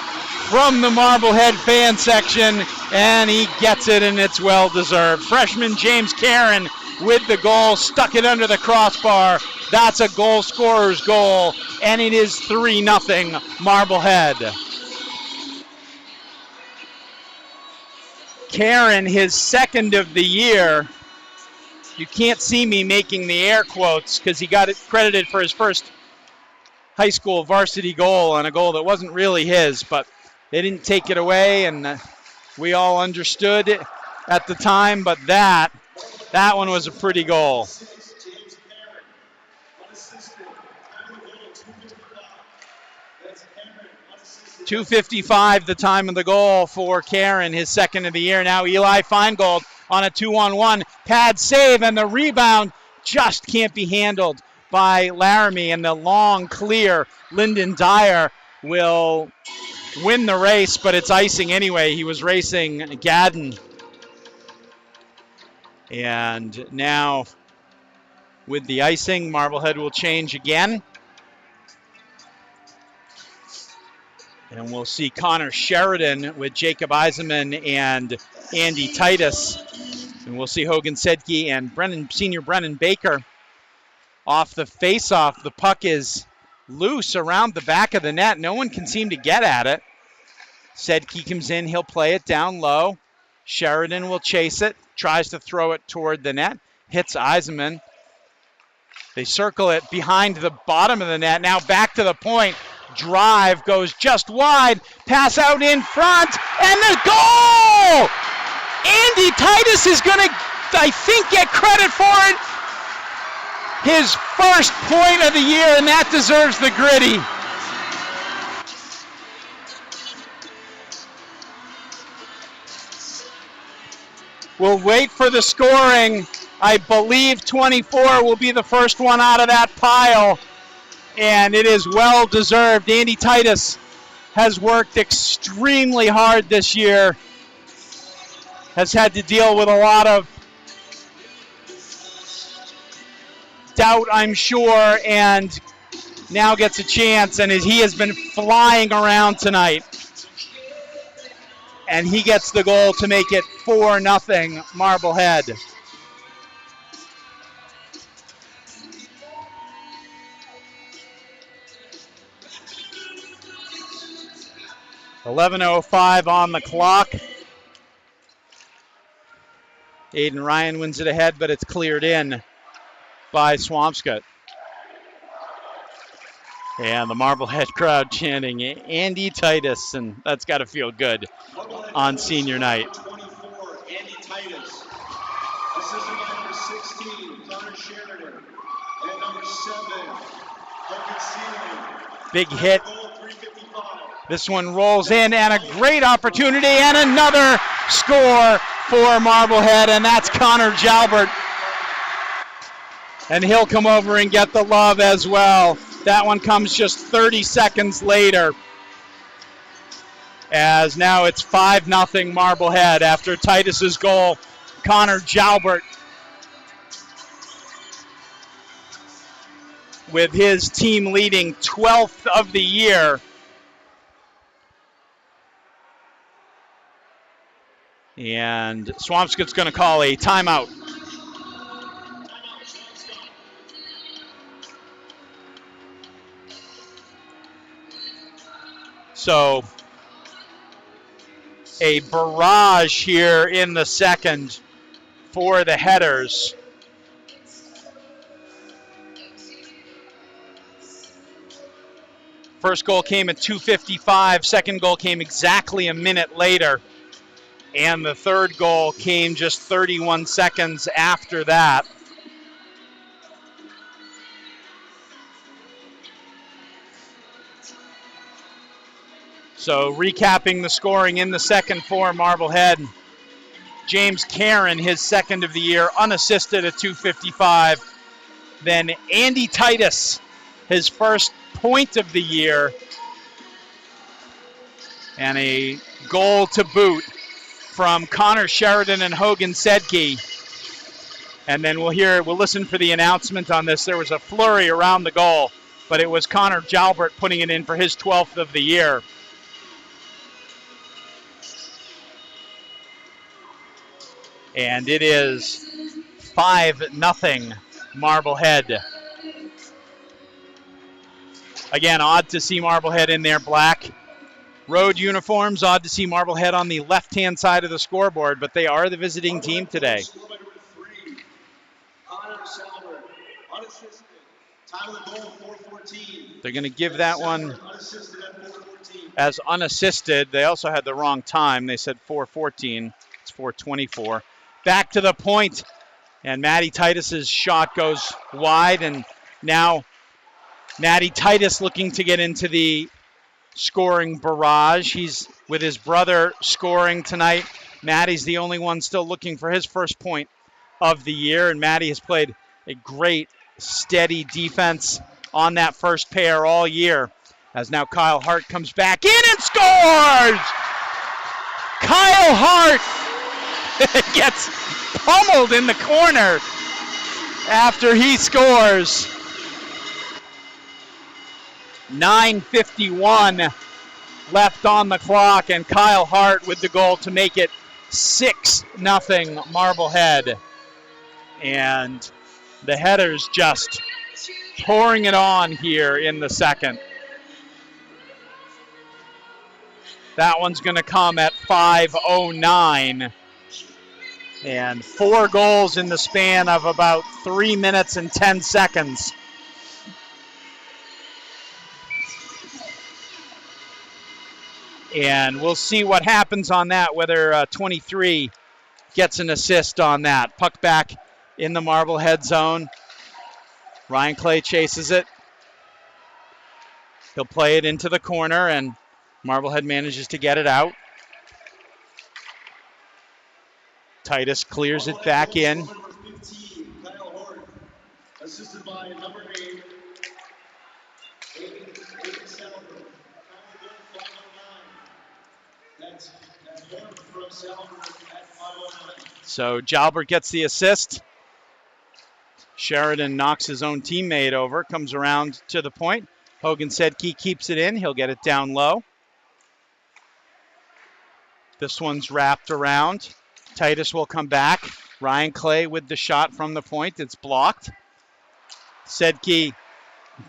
Speaker 2: from the Marblehead fan section, and he gets it, and it's well-deserved. Freshman James Karen with the goal, stuck it under the crossbar. That's a goal scorer's goal, and it is 3-0 Marblehead. Karen, his second of the year. You can't see me making the air quotes because he got it credited for his first high school varsity goal on a goal that wasn't really his, but they didn't take it away, and we all understood it at the time, but that one was a pretty goal. 2:55 the time of the goal for Karen, his second of the year. Now Eli Feingold on a 2-on-1 pad save, and the rebound just can't be handled by Laramie, and the long clear Lyndon Dyer will win the race, but it's icing anyway. He was racing Gadden. And now with the icing, Marblehead will change again. And we'll see Connor Sheridan with Jacob Eisenman and Andy Titus. And we'll see Hogan Sedke and senior Brennan Baker off the face-off. The puck is loose around the back of the net. No one can seem to get at it. Sedke comes in. He'll play it down low. Sheridan will chase it. Tries to throw it toward the net. Hits Eisenman. They circle it behind the bottom of the net. Now back to the point. Drive goes just wide. Pass out in front. And the goal! Andy Titus is going to, I think, get credit for it. His first point of the year, and that deserves the gritty. We'll wait for the scoring. I believe 24 will be the first one out of that pile. And it is well deserved. Andy Titus has worked extremely hard this year. Has had to deal with a lot of doubt, I'm sure, and now gets a chance. And he has been flying around tonight. And he gets the goal to make it 4-0 Marblehead. .11:05 on the clock. Aiden Ryan wins it ahead, but it's cleared in by Swampscott. And the Marblehead crowd chanting Andy Titus, and that's got to feel good on senior night.
Speaker 1: 24, Andy Titus. Assistant number 16, Connor Sheridan. And number 7, Hogan Sedke.
Speaker 2: Big hit. This one rolls in, and a great opportunity, and another score for Marblehead, and that's Connor Jalbert. And he'll come over and get the love as well. That one comes just 30 seconds later. As now it's 5-0 Marblehead after Titus's goal. Connor Jalbert with his team leading 12th of the year. And Swampscott's going to call a timeout. So a barrage here in the second for the headers. First goal came at 2:55. Second goal came exactly a minute later. And the third goal came just 31 seconds after that. So recapping the scoring in the second for Marblehead. James Caron, his second of the year, unassisted at 2:55. Then Andy Titus, his first point of the year. And a goal to boot from Connor Sheridan and Hogan Sedke. And then we'll listen for the announcement on this. There was a flurry around the goal, but it was Connor Jalbert putting it in for his 12th of the year. And it is 5-0 Marblehead. Again, odd to see Marblehead in their black road uniforms. Odd to see Marblehead on the left-hand side of the scoreboard, but they are the visiting team today. They're going to give that one as unassisted. They also had the wrong time. They said 4:14. It's 4:24. Back to the point, and Matty Titus's shot goes wide, and now Matty Titus looking to get into the scoring barrage. He's with his brother scoring tonight. Matty's the only one still looking for his first point of the year, and Matty has played a great, steady defense on that first pair all year. As now Kyle Hart comes back in and scores! Kyle Hart gets pummeled in the corner after he scores. 9:51 left on the clock, and Kyle Hart with the goal to make it 6-0 Marblehead. And the Headers just pouring it on here in the second. That one's going to come at 5:09. And 4 goals in the span of about 3 minutes and 10 seconds. And we'll see what happens on that, whether 23 gets an assist on that. Puck back in the Marblehead zone. Ryan Clay chases it. He'll play it into the corner, and Marblehead manages to get it out. Titus clears it back in.
Speaker 1: Assisted by number 8,
Speaker 2: So Jalbert gets the assist. Sheridan knocks his own teammate over, comes around to the point. Hogan Sedke keeps it in. He'll get it down low. This one's wrapped around. Titus will come back. Ryan Clay with the shot from the point. It's blocked. Sedke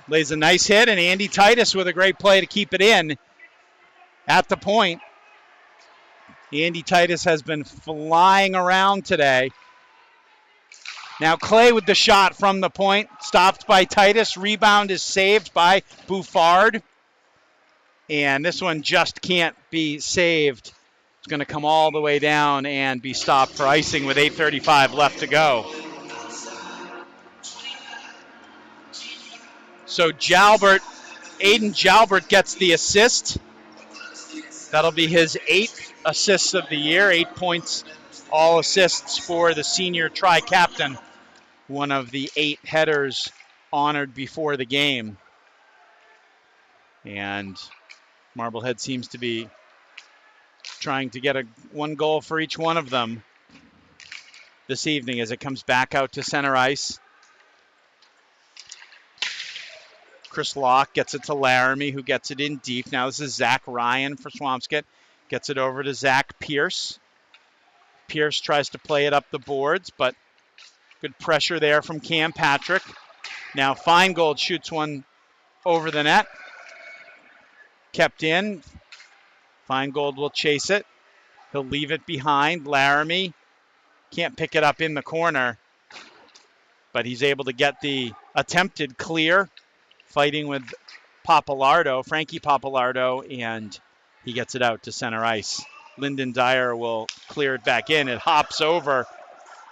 Speaker 2: lays a nice hit, and Andy Titus with a great play to keep it in at the point. Andy Titus has been flying around today. Now Clay with the shot from the point, stopped by Titus. Rebound is saved by Bouffard. And this one just can't be saved. It's going to come all the way down and be stopped for icing with 8:35 left to go. So Aiden Jalbert gets the assist. That'll be his 8th assists of the year, 8 points, all assists for the senior tri-captain, one of the 8 Headers honored before the game. And Marblehead seems to be trying to get one goal for each one of them this evening as it comes back out to center ice. Chris Locke gets it to Laramie, who gets it in deep. Now this is Zach Ryan for Swampscott. Gets it over to Zach Pierce. Pierce tries to play it up the boards, but good pressure there from Cam Patrick. Now Feingold shoots one over the net. Kept in. Feingold will chase it. He'll leave it behind. Laramie can't pick it up in the corner, but he's able to get the attempted clear, fighting with Frankie Papalardo, and he gets it out to center ice. Lyndon Dyer will clear it back in. It hops over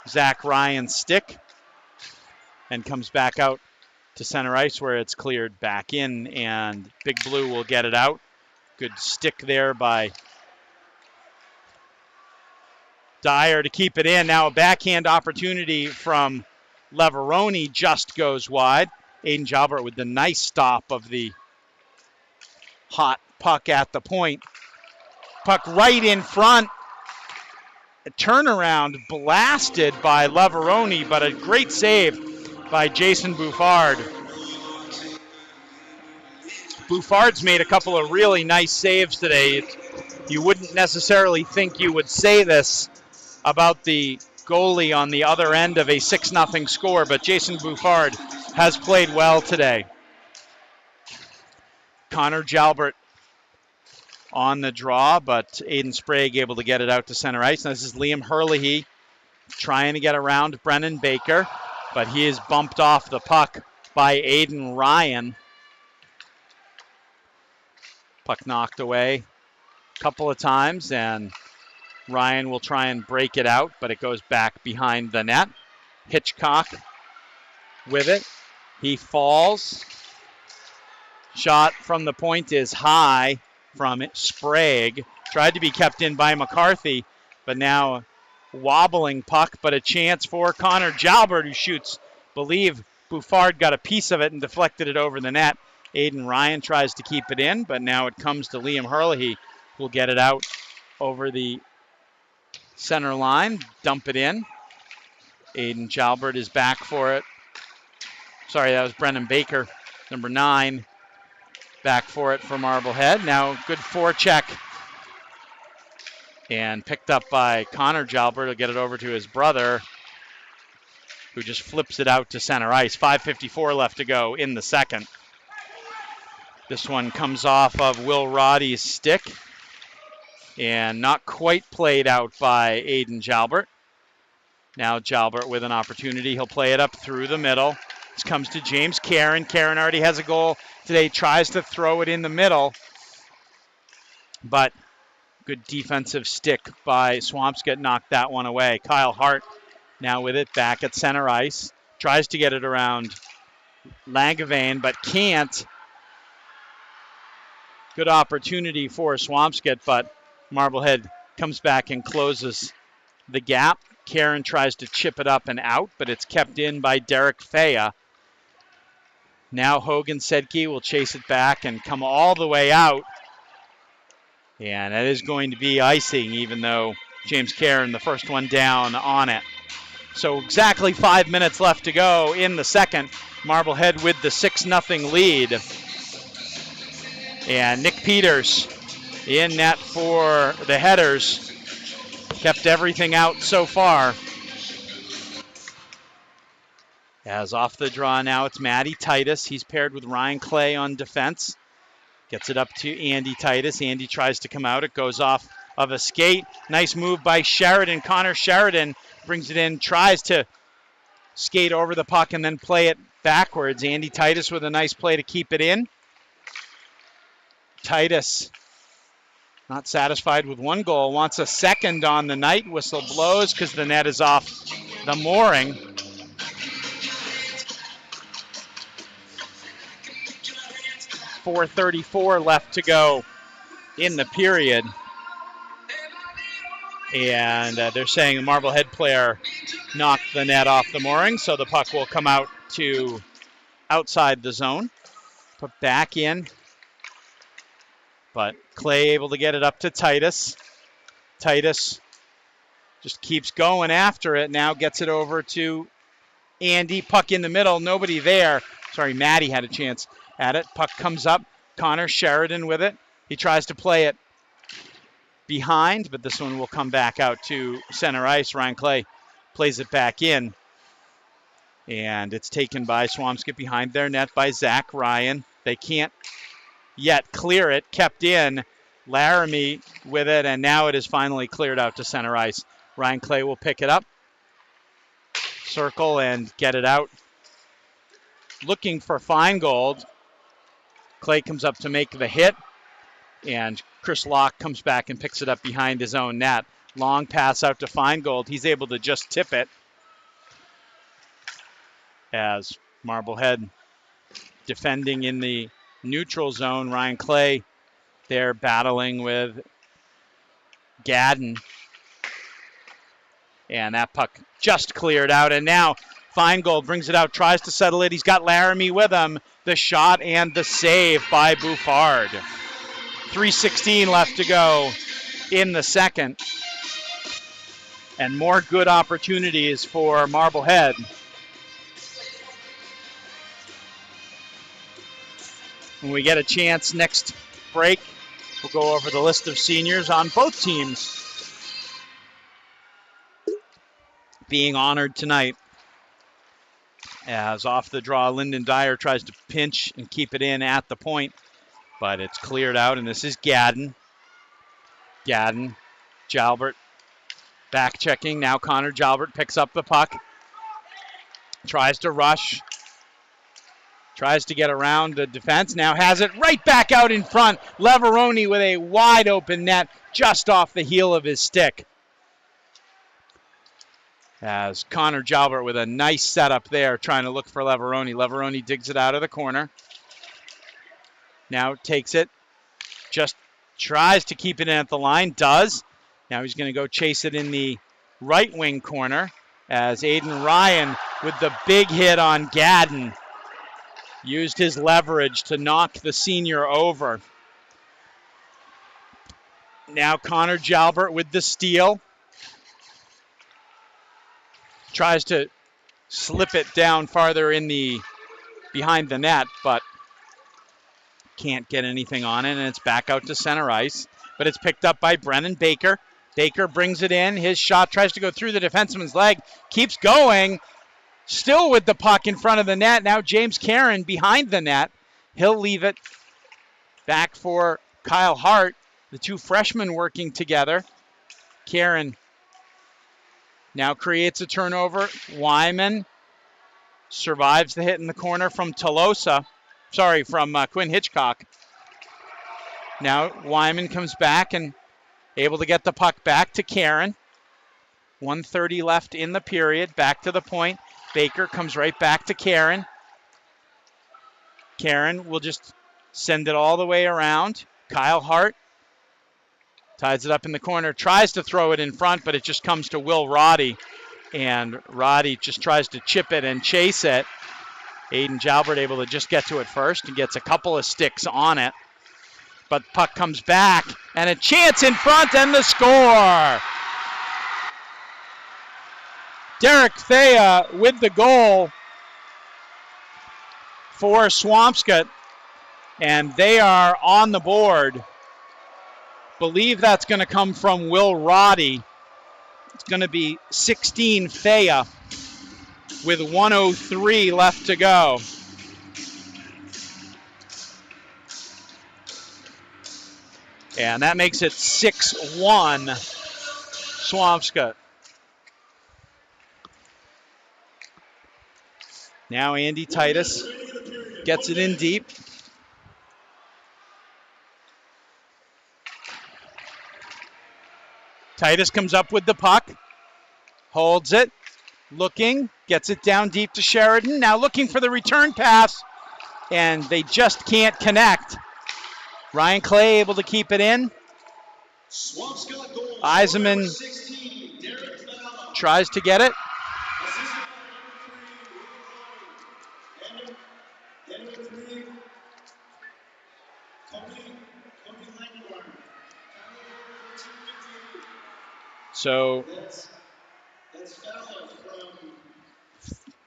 Speaker 2: Zach Ryan's stick and comes back out to center ice where it's cleared back in, and Big Blue will get it out. Good stick there by Dyer to keep it in. Now a backhand opportunity from Leveroni just goes wide. Aiden Jalbert with the nice stop of the hot puck at the point. Puck right in front. A turnaround blasted by Leveroni, but a great save by Jason Bouffard. Bouffard's made a couple of really nice saves today. You wouldn't necessarily think you would say this about the goalie on the other end of a 6-0 score, but Jason Bouffard has played well today. Connor Jalbert on the draw, but Aiden Sprague able to get it out to center ice. Now this is Liam Herlihy trying to get around Brennan Baker, but he is bumped off the puck by Aiden Ryan. Puck knocked away a couple of times, and Ryan will try and break it out, but it goes back behind the net. Hitchcock with it. He falls. Shot from the point is high from Sprague. Tried to be kept in by McCarthy, but now wobbling puck, but a chance for Connor Jalbert, who shoots. Believe Bouffard got a piece of it and deflected it over the net. Aiden Ryan tries to keep it in, but now it comes to Liam Herlihy, who will get it out over the center line, dump it in. Aiden Jalbert is back for it. Sorry, that was Brennan Baker, number 9, back for it for Marblehead. Now good forecheck and picked up by Connor Jalbert. He'll get it over to his brother, who just flips it out to center ice. 5:54 left to go in the second. This one comes off of Will Roddy's stick and not quite played out by Aiden Jalbert. Now Jalbert with an opportunity. He'll play it up through the middle. This comes to James Karen. Karen already has a goal today, tries to throw it in the middle, but good defensive stick by Swampscott knocked that one away. Kyle Hart now with it back at center ice. Tries to get it around Langevin, but can't. Good opportunity for Swampscott, but Marblehead comes back and closes the gap. Karen tries to chip it up and out, but it's kept in by Derek Faya. Now Hogan Sedke will chase it back and come all the way out. And that is going to be icing, even though James Karen, the first one down on it. So exactly 5 minutes left to go in the second. Marblehead with the 6-0 lead. And Nick Peters in net for the Headers. Kept everything out so far. As off the draw now, it's Matty Titus. He's paired with Ryan Clay on defense. Gets it up to Andy Titus. Andy tries to come out. It goes off of a skate. Nice move by Sheridan. Connor Sheridan brings it in, tries to skate over the puck and then play it backwards. Andy Titus with a nice play to keep it in. Titus not satisfied with one goal, wants a second on the night. Whistle blows because the net is off the mooring. .434 left to go in the period. And they're saying the Marblehead player knocked the net off the mooring, so the puck will come out to outside the zone. Put back in. But Clay able to get it up to Titus. Titus just keeps going after it. Now gets it over to Andy. Puck in the middle. Nobody there. Sorry, Matty had a chance at it. Puck comes up. Connor Sheridan with it. He tries to play it behind, but this one will come back out to center ice. Ryan Clay plays it back in. And it's taken by Swampscott behind their net by Zach Ryan. They can't yet clear it. Kept in. Laramie with it, and now it is finally cleared out to center ice. Ryan Clay will pick it up. Circle and get it out. Looking for Feingold. Clay comes up to make the hit, and Chris Locke comes back and picks it up behind his own net. Long pass out to Feingold. He's able to just tip it as Marblehead defending in the neutral zone. Ryan Clay there battling with Gadden. And that puck just cleared out, and now Feingold brings it out, tries to settle it. He's got Laramie with him. The shot and the save by Bouffard. 3:16 left to go in the second. And more good opportunities for Marblehead. When we get a chance next break, we'll go over the list of seniors on both teams being honored tonight. As off the draw, Lyndon Dyer tries to pinch and keep it in at the point, but it's cleared out, and this is Gadden. Gadden, Jalbert back checking. Now Connor Jalbert picks up the puck, tries to rush, tries to get around the defense, now has it right back out in front. Leveroni with a wide open net just off the heel of his stick. As Connor Jalbert with a nice setup there, trying to look for Leveroni. Leveroni digs it out of the corner. Now takes it, just tries to keep it in at the line, does. Now he's going to go chase it in the right wing corner as Aiden Ryan with the big hit on Gadden. used his leverage to knock the senior over. Now Connor Jalbert with the steal. Tries to slip it down farther in the behind the net, but can't get anything on it, and it's back out to center ice. But it's picked up by Brennan Baker. Baker brings it in. His shot tries to go through the defenseman's leg. Keeps going. Still with the puck in front of the net. Now James Caron behind the net. He'll leave it back for Kyle Hart. The two freshmen working together. Caron now creates a turnover. Wyman survives the hit in the corner from Quinn Hitchcock. Now Wyman comes back and able to get the puck back to Caron. 1:30 left in the period. Back to the point. Baker comes right back to Caron. Caron will just send it all the way around. Kyle Hart ties it up in the corner. Tries to throw it in front, but it just comes to Will Roddy. And Roddy just tries to chip it and chase it. Aiden Jalbert able to just get to it first and gets a couple of sticks on it. But puck comes back, and a chance in front, and the score! Derek Thea with the goal for Swampscott, and they are on the board. Believe that's going to come from Will Roddy. It's going to be 16 Thea with 1:03 left to go. And that makes it 6-1 Swampscott. Now Andy Titus gets it in deep. Titus comes up with the puck, holds it, looking, gets it down deep to Sheridan. Now looking for the return pass, and they just can't connect. Ryan Clay able to keep it in. Eisenman tries to get it. So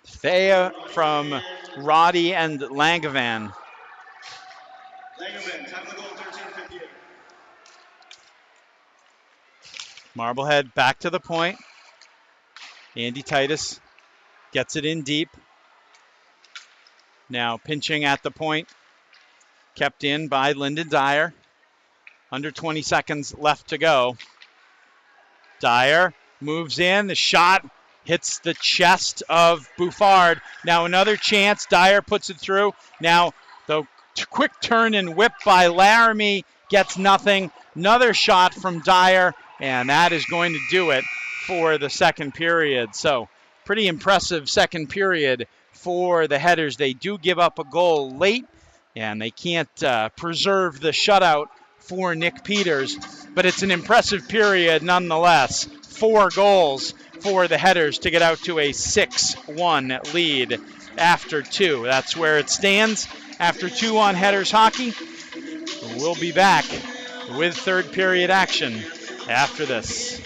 Speaker 2: Thea from Roddy and Langevin. Marblehead back to the point. Andy Titus gets it in deep. Now pinching at the point. Kept in by Lyndon Dyer. Under 20 seconds left to go. Dyer moves in. The shot hits the chest of Bouffard. Now another chance. Dyer puts it through. Now the quick turn and whip by Laramie gets nothing. Another shot from Dyer, and that is going to do it for the second period. So pretty impressive second period for the Headers. They do give up a goal late, and they can't preserve the shutout for Nick Peters, but it's an impressive period nonetheless. 4 goals for the Headers to get out to a 6-1 lead after 2. That's where it stands after 2 on Headers hockey. We'll be back with third period action after this.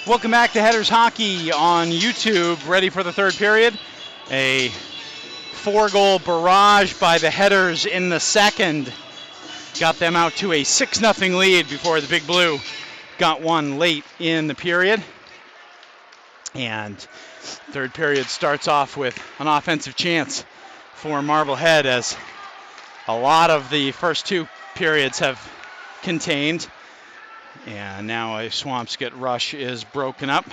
Speaker 2: Welcome back to Headers Hockey on YouTube. Ready for the third period. A 4-goal barrage by the Headers in the second. Got them out to a 6-0 lead before the Big Blue got one late in the period. And third period starts off with an offensive chance for Marblehead, as a lot of the first two periods have contained. And now a Swampscott rush is broken up.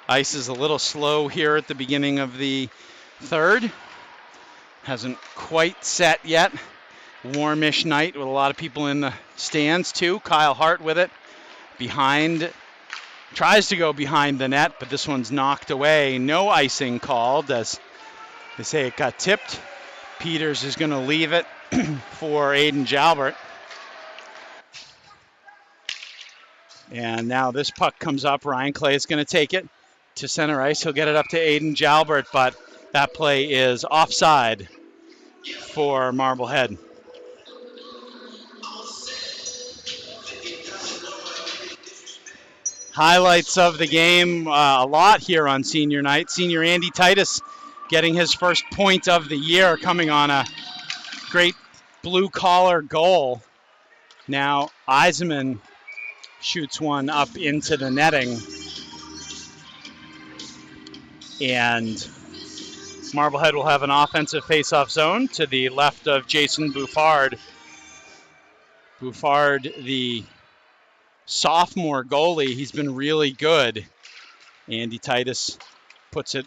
Speaker 2: Ice is a little slow here at the beginning of the third. Hasn't quite set yet. Warmish night with a lot of people in the stands too. Kyle Hart with it. Behind. Tries to go behind the net, but this one's knocked away. No icing called, as they say it got tipped. Peters is going to leave it for Aiden Jalbert. And now this puck comes up. Ryan Clay is going to take it to center ice. He'll get it up to Aiden Jalbert, but that play is offside for Marblehead. Highlights of the game, a lot here on senior night. Senior Andy Titus getting his first point of the year, coming on a great blue-collar goal. Now Eisenman shoots one up into the netting. And Marblehead will have an offensive face-off zone to the left of Jason Buffard. Buffard, the sophomore goalie, he's been really good. Andy Titus puts it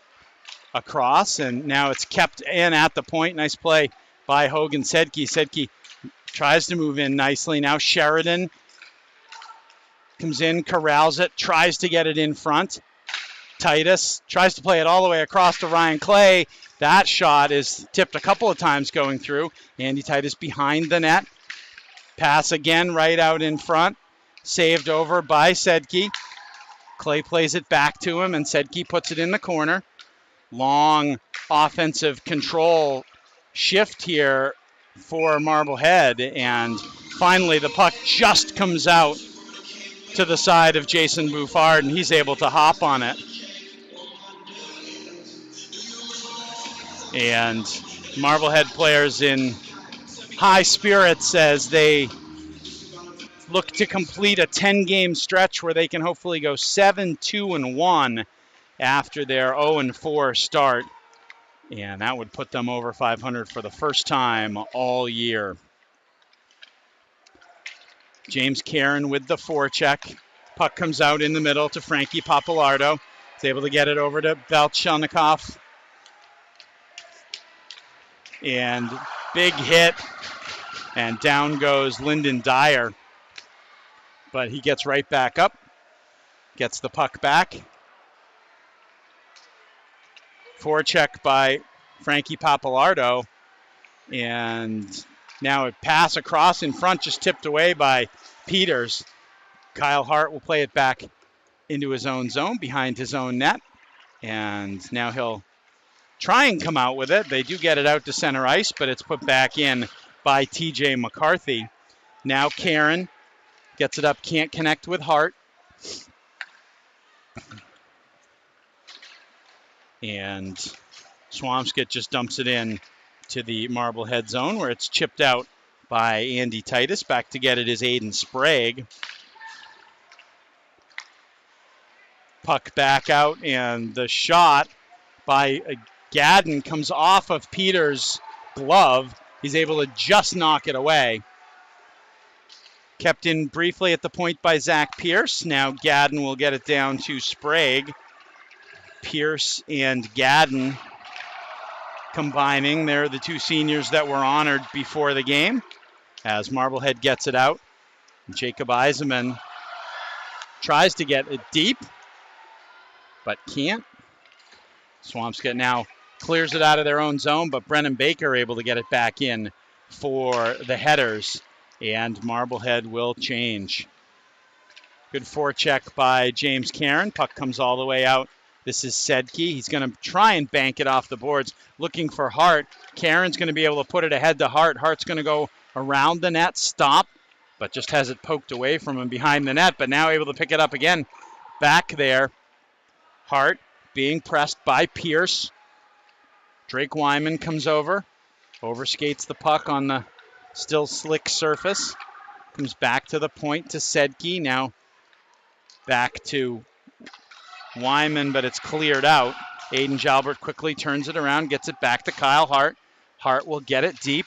Speaker 2: across, and now it's kept in at the point. Nice play by Hogan Sedke. Sedke tries to move in nicely. Now Sheridan comes in, corrals it, tries to get it in front. Titus tries to play it all the way across to Ryan Clay. That shot is tipped a couple of times going through. Andy Titus behind the net. Pass again right out in front. Saved over by Sedke. Clay plays it back to him, and Sedke puts it in the corner. Long offensive control shift here for Marblehead, and finally the puck just comes out to the side of Jason Buffard, and he's able to hop on it. And Marblehead players in high spirits as they look to complete a 10-game stretch where they can hopefully go 7-2-1 after their 0-4 start. And that would put them over 500 for the first time all year. James Karen with the forecheck. Puck comes out in the middle to Frankie Papalardo. He's able to get it over to Belchelnikov. And big hit. And down goes Lyndon Dyer. But he gets right back up. Gets the puck back. Forecheck by Frankie Papalardo. And now a pass across in front, just tipped away by Peters. Kyle Hart will play it back into his own zone, behind his own net. And now he'll try and come out with it. They do get it out to center ice, but it's put back in by TJ McCarthy. Now Karen gets it up, can't connect with Hart. And Swampscott just dumps it in to the Marblehead zone, where it's chipped out by Andy Titus. Back to get it is Aiden Sprague. Puck back out, and the shot by Gadden comes off of Peters' glove. He's able to just knock it away. Kept in briefly at the point by Zach Pierce. Now Gadden will get it down to Sprague. Pierce and Gadden combining. They're the two seniors that were honored before the game. As Marblehead gets it out, Jacob Eisenman tries to get it deep, but can't. Swampscott now clears it out of their own zone, but Brennan Baker able to get it back in for the Headers, and Marblehead will change. Good forecheck by James Karen. Puck comes all the way out. This is Sedke. He's going to try and bank it off the boards, looking for Hart. Karen's going to be able to put it ahead to Hart. Hart's going to go around the net, stop, but just has it poked away from him behind the net, but now able to pick it up again back there. Hart being pressed by Pierce. Drake Wyman comes over, overskates the puck on the still slick surface. Comes back to the point to Sedke. Now back to Wyman, but it's cleared out. Aiden Jalbert quickly turns it around, gets it back to Kyle Hart. Hart will get it deep.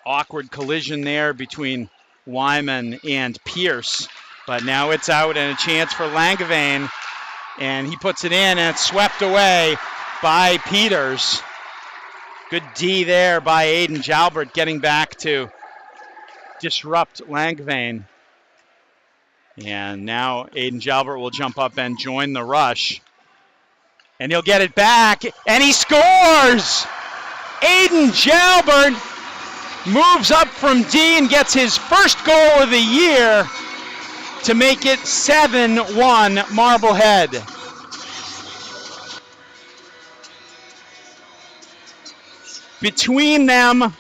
Speaker 2: Awkward collision there between Wyman and Pierce. But now it's out and a chance for Langevin. And he puts it in and it's swept away by Peters. Good D there by Aiden Jalbert getting back to disrupt Langevin. And now Aiden Jalbert will jump up and join the rush. And he'll get it back, and he scores! Aiden Jalbert moves up from D and gets his first goal of the year to make it 7-1 Marblehead. Between them,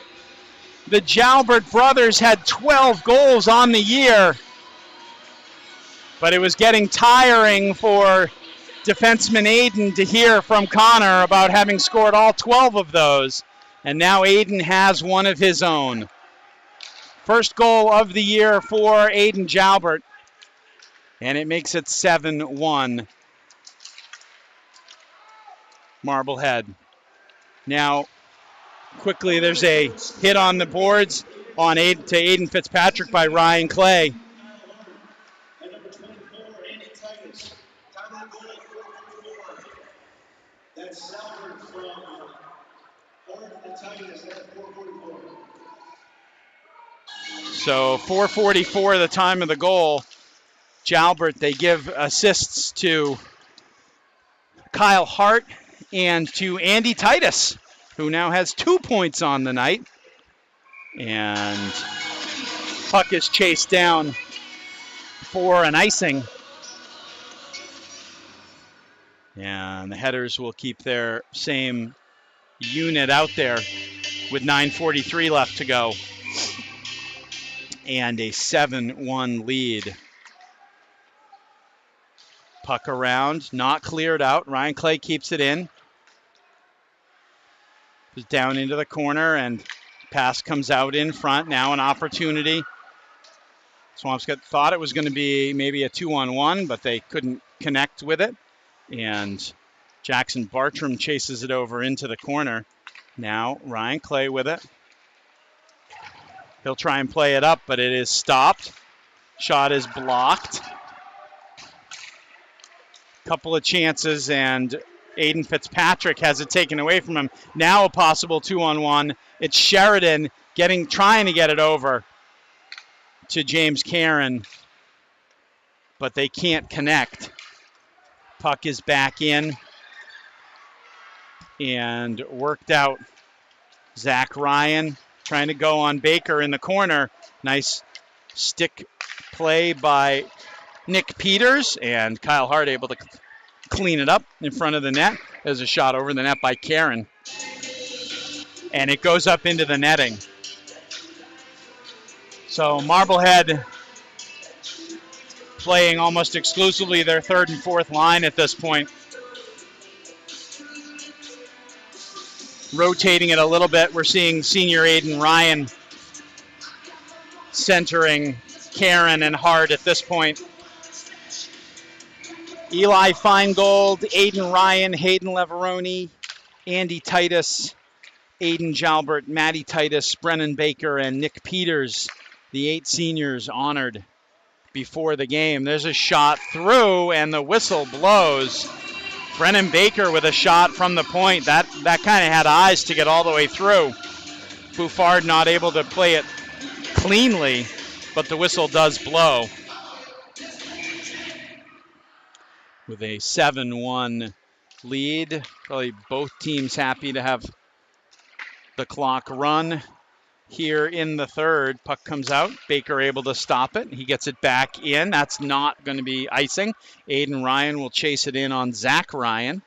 Speaker 2: the Jalbert brothers had 12 goals on the year, but it was getting tiring for defenseman Aiden to hear from Connor about having scored all 12 of those. And now Aiden has one of his own. First goal of the year for Aiden Jalbert. And it makes it 7-1 Marblehead. Now, quickly, there's a hit on the boards on to Aiden Fitzpatrick by Ryan Clay.
Speaker 1: And number 24, Andy Titus. Time of the goal, 444. That's Salford from Hart and Titus at 444.
Speaker 2: So 4:44 the time of the goal. Jalbert, they give assists to Kyle Hart and to Andy Titus, who now has 2 points on the night. And puck is chased down for an icing. And the Headers will keep their same unit out there with 9:43 left to go. And a 7-1 lead. Puck around, not cleared out. Ryan Clay keeps it in. Down into the corner, and pass comes out in front. Now an opportunity. Swampscott thought it was going to be maybe a 2-on-1, but they couldn't connect with it. And Jackson Bartram chases it over into the corner. Now Ryan Clay with it. He'll try and play it up, but it is stopped. Shot is blocked. Couple of chances, and Aiden Fitzpatrick has it taken away from him. Now a possible 2-on-1. It's Sheridan trying to get it over to James Caron, but they can't connect. Puck is back in and worked out. Zach Ryan trying to go on Baker in the corner. Nice stick play by Nick Peters, and Kyle Hart able to clean it up in front of the net. There's a shot over the net by Caron. And it goes up into the netting. So Marblehead playing almost exclusively their third and fourth line at this point. Rotating it a little bit, we're seeing senior Aiden Ryan centering Caron and Hart at this point. Eli Feingold, Aiden Ryan, Hayden Leveroni, Andy Titus, Aiden Jalbert, Matty Titus, Brennan Baker, and Nick Peters, the 8 seniors honored before the game. There's a shot through, and the whistle blows. Brennan Baker with a shot from the point. That kind of had eyes to get all the way through. Bouffard not able to play it cleanly, but the whistle does blow. With a 7-1 lead. Probably both teams happy to have the clock run here in the third. Puck comes out. Baker able to stop it. He gets it back in. That's not going to be icing. Aiden Ryan will chase it in on Zach Ryan.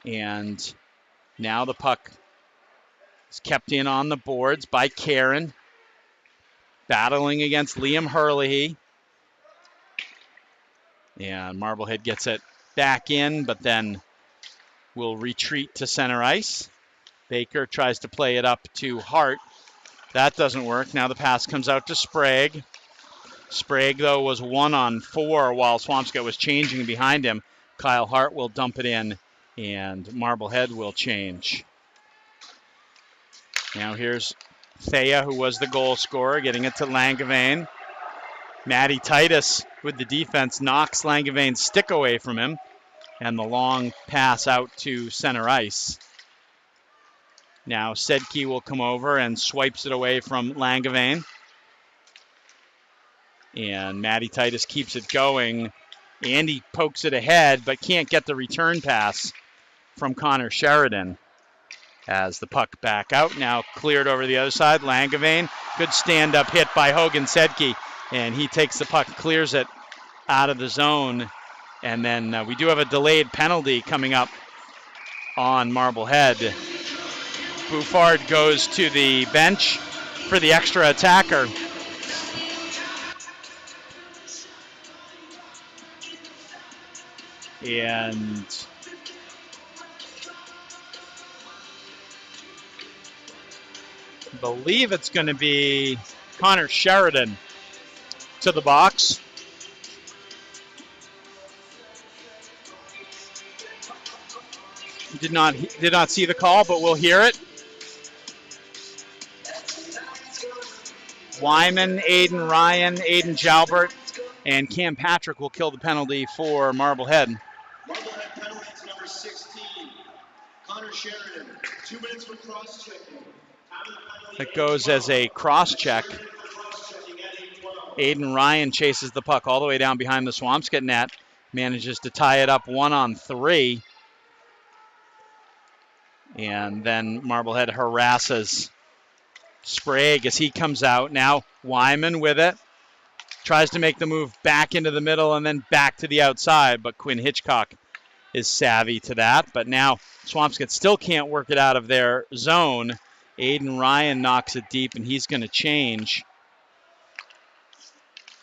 Speaker 2: And now the puck is kept in on the boards by Caron. Battling against Liam Herlihy. And Marblehead gets it back in, but then will retreat to center ice. Baker tries to play it up to Hart. That doesn't work. Now the pass comes out to Sprague. Sprague, though, was 1-on-4 while Swampscott was changing behind him. Kyle Hart will dump it in, and Marblehead will change. Now here's Thea, who was the goal scorer, getting it to Langevin. Matty Titus with the defense knocks Langevin's stick away from him, and the long pass out to center ice. Now Sedke will come over and swipes it away from Langevin. And Matty Titus keeps it going. Andy pokes it ahead, but can't get the return pass from Connor Sheridan. As the puck back out, now cleared over the other side. Langevin, good stand-up hit by Hogan Sedke. And he takes the puck, clears it out of the zone. And then we do have a delayed penalty coming up on Marblehead. Bouffard goes to the bench for the extra attacker. And I believe it's going to be Connor Sheridan to the box. Did not see the call, but we'll hear it. Wyman, Aiden Ryan, Aiden Jalbert, and Cam Patrick will kill the penalty for Marblehead.
Speaker 1: Marblehead penalty to number 16, Connor Sheridan. 2 minutes for cross-checking.
Speaker 2: It goes as a cross-check. Aiden Ryan chases the puck all the way down behind the Swampscott net, manages to tie it up 1-on-3. And then Marblehead harasses Sprague as he comes out. Now Wyman with it. Tries to make the move back into the middle and then back to the outside, but Quinn Hitchcock is savvy to that. But now Swampscott still can't work it out of their zone. Aiden Ryan knocks it deep, and he's going to change.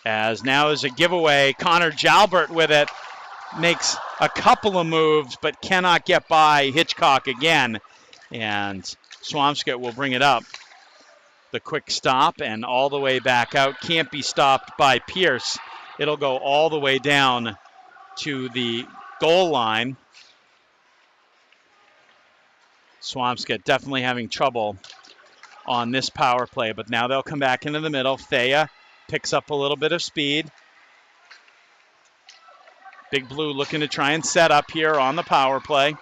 Speaker 2: As now is a giveaway. Connor Jalbert with it. Makes a couple of moves, but cannot get by Hitchcock again. And Swampscott will bring it up. The quick stop and all the way back out. Can't be stopped by Pierce. It'll go all the way down to the goal line. Swampscott definitely having trouble on this power play, but now they'll come back into the middle. Thea picks up a little bit of speed. Big Blue looking to try and set up here on the power play.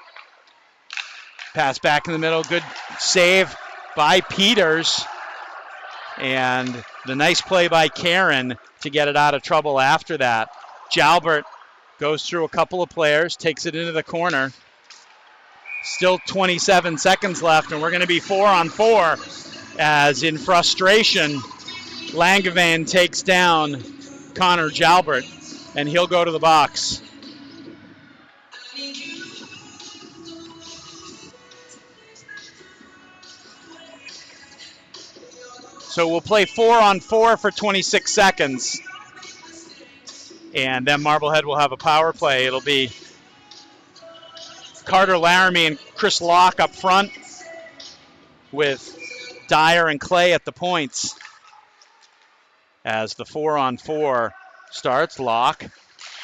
Speaker 2: Pass back in the middle. Good save by Peters. And the nice play by Karen to get it out of trouble after that. Jalbert goes through a couple of players, takes it into the corner. Still 27 seconds left, and we're going to be 4-on-4 as in frustration, Langevin takes down Connor Jalbert, and he'll go to the box. So we'll play 4-on-4 for 26 seconds. And then Marblehead will have a power play. It'll be Carter Laramie and Chris Locke up front with Dyer and Clay at the points. As the 4-on-4 starts, Locke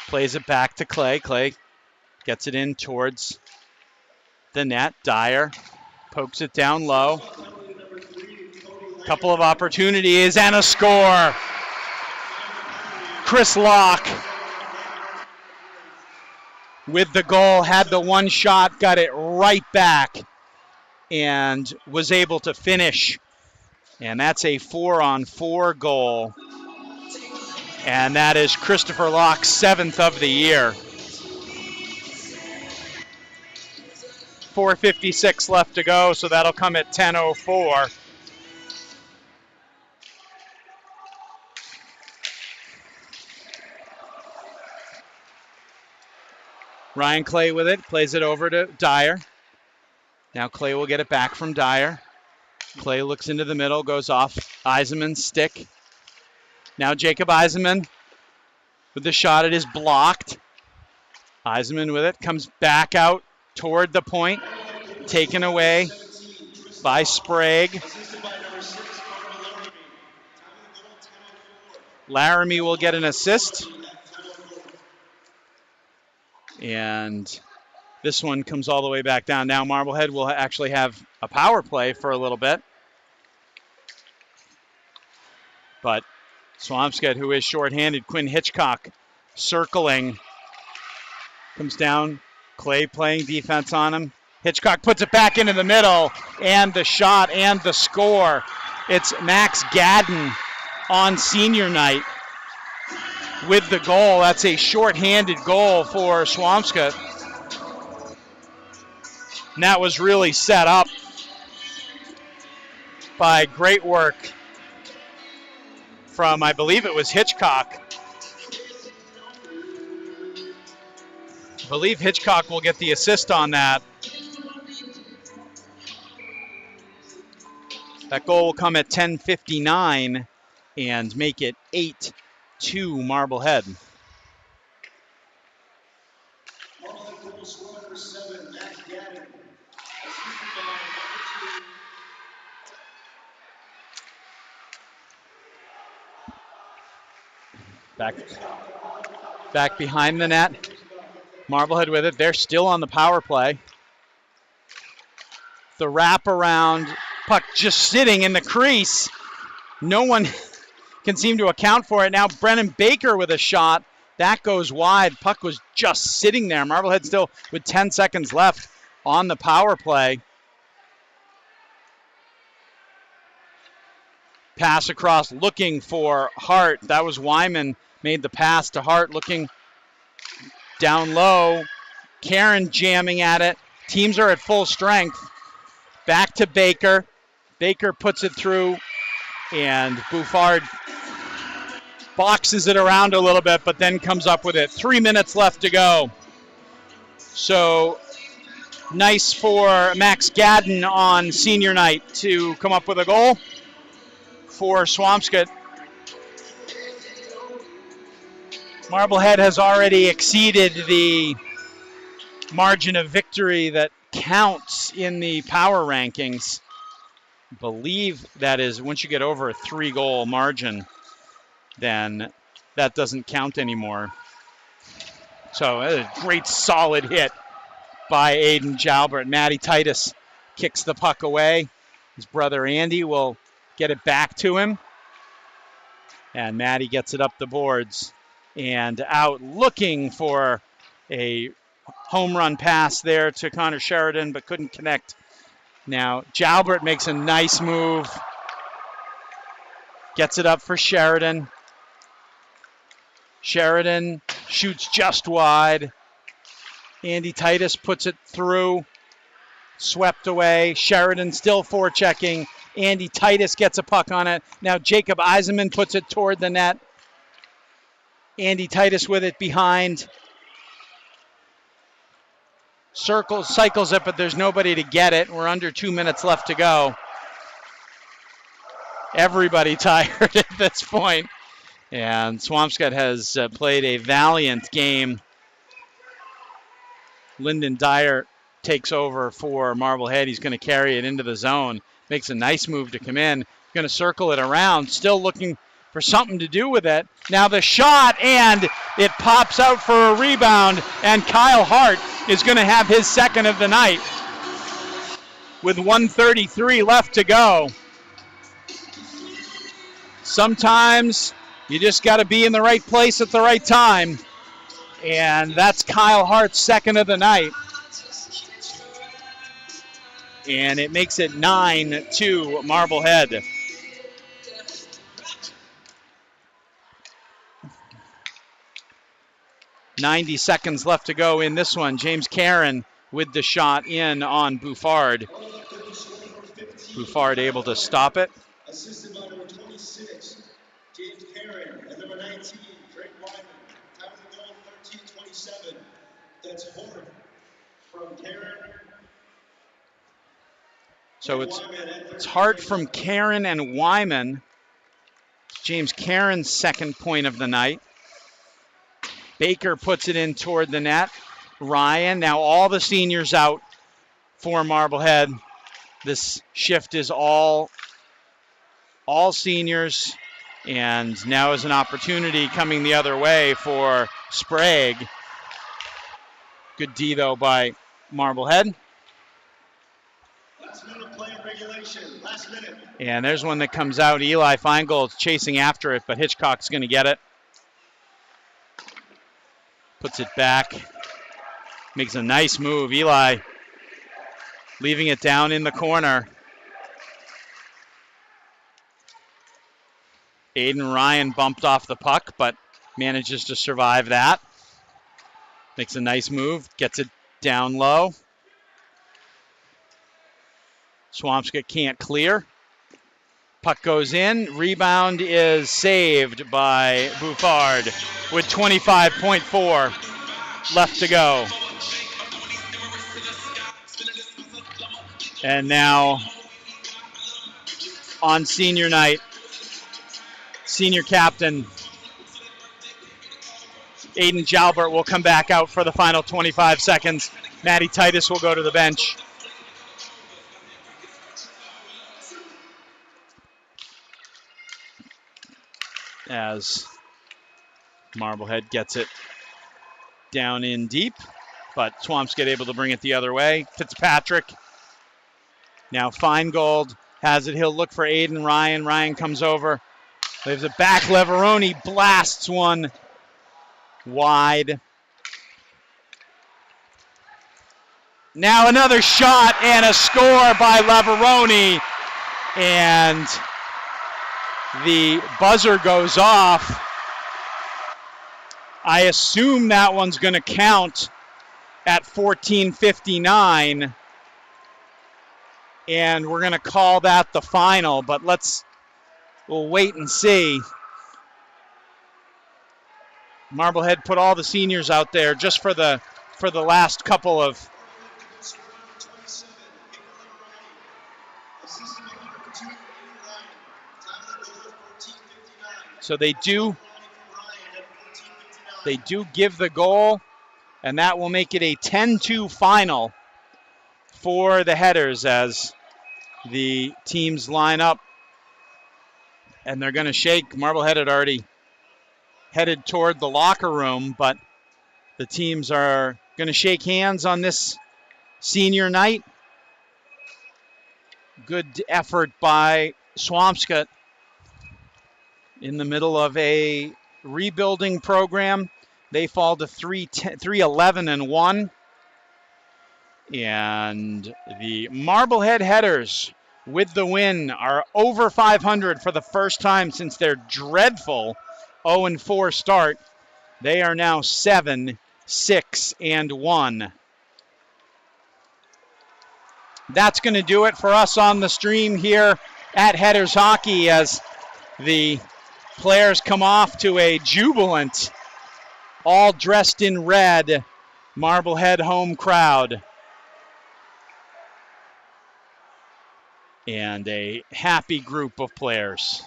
Speaker 2: plays it back to Clay. Clay gets it in towards the net. Dyer pokes it down low. Couple of opportunities and a score. Chris Locke with the goal, had the one shot, got it right back, and was able to finish. And that's a 4-on-4 goal. And that is Christopher Locke's 7th of the year. 4:56 left to go, so that'll come at 10:04. Ryan Clay with it, plays it over to Dyer. Now Clay will get it back from Dyer. Clay looks into the middle, goes off Eisenman's stick. Now Jacob Eisenman with the shot. It is blocked. Eisenman with it, comes back out toward the point, taken away by Sprague. Laramie will get an assist. And this one comes all the way back down. Now Marblehead will actually have a power play for a little bit. But Swampscott, who is shorthanded, Quinn Hitchcock circling, comes down. Clay playing defense on him. Hitchcock puts it back into the middle, and the shot and the score. It's Max Gadden on senior night with the goal. That's a shorthanded goal for Swampscott. And that was really set up by great work from, I believe it was Hitchcock. I believe Hitchcock will get the assist on that. That goal will come at 10:59 and make it 8-2 Marblehead. Back behind the net. Marblehead with it. They're still on the power play. The wraparound puck just sitting in the crease. No one can seem to account for it. Now Brennan Baker with a shot. That goes wide. Puck was just sitting there. Marblehead still with 10 seconds left on the power play. Pass across looking for Hart. That was Wyman. Made the pass to Hart looking down low. Karen jamming at it. Teams are at full strength. Back to Baker. Baker puts it through, and Bouffard boxes it around a little bit, but then comes up with it. 3 minutes left to go. So nice for Max Gadden on senior night to come up with a goal for Swampscott. Marblehead has already exceeded the margin of victory that counts in the power rankings. I believe that is once you get over a 3-goal margin, then that doesn't count anymore. So a great solid hit by Aiden Jalbert. Matty Titus kicks the puck away. His brother Andy will get it back to him. And Matty gets it up the boards and out, looking for a home run pass there to Connor Sheridan, but couldn't connect. Now Jalbert makes a nice move. Gets it up for Sheridan. Sheridan shoots just wide. Andy Titus puts it through. Swept away. Sheridan still forechecking. Andy Titus gets a puck on it. Now Jacob Eisenman puts it toward the net. Andy Titus with it behind. Cycles it, but there's nobody to get it. We're under 2 minutes left to go. Everybody tired at this point. And Swampscott has played a valiant game. Lyndon Dyer takes over for Marblehead. He's going to carry it into the zone. Makes a nice move to come in. Going to circle it around. Still looking for something to do with it. Now the shot, and it pops out for a rebound. And Kyle Hart is going to have his second of the night with 1:33 left to go. Sometimes you just got to be in the right place at the right time. And that's Kyle Hart's second of the night. And it makes it 9-2 Marblehead. .90 seconds left to go in this one. James Karen with the shot in on Bouffard. Bouffard able to stop it.
Speaker 1: Assisted by number 26, James Karen, and number 19, Drake Wyman. Time of the goal, 13:27. That's Hort from Karen.
Speaker 2: So it's Hart from Karen and Wyman. James Karen's second point of the night. Baker puts it in toward the net. Ryan, now all the seniors out for Marblehead. This shift is all seniors, and now is an opportunity coming the other way for Sprague. Good D, though, by Marblehead.
Speaker 1: Last minute play regulation. Last minute.
Speaker 2: And there's one that comes out. Eli Feingold's chasing after it, but Hitchcock's going to get it. Puts it back. Makes a nice move. Eli leaving it down in the corner. Aiden Ryan bumped off the puck, but manages to survive that. Makes a nice move. Gets it down low. Swampscott can't clear. Puck goes in. Rebound is saved by Bouffard with 25.4 left to go. And now on senior night, senior captain Aiden Jalbert will come back out for the final 25 seconds. Matty Titus will go to the bench. As Marblehead gets it down in deep, but Swampscott able to bring it the other way. Fitzpatrick. Now Feingold has it. He'll look for Aiden Ryan. Ryan comes over. Leaves it back. Leveroni blasts one wide. Now another shot and a score by Leveroni. And the buzzer goes off. I assume that one's going to count at 14:59. And we're going to call that the final, but we'll wait and see. Marblehead put all the seniors out there just for the last couple of. So they do give the goal, and that will make it a 10-2 final for the Headers as the teams line up. And they're going to shake. Marblehead had already headed toward the locker room, but the teams are going to shake hands on this senior night. Good effort by Swampscott in the middle of a rebuilding program. They fall to 3-11-1. And the Marblehead Headers with the win are over 500 for the first time since their dreadful 0-4 start. They are now 7-6-1. That's going to do it for us on the stream here at Headers Hockey as the players come off to a jubilant, all dressed in red, Marblehead home crowd. And a happy group of players.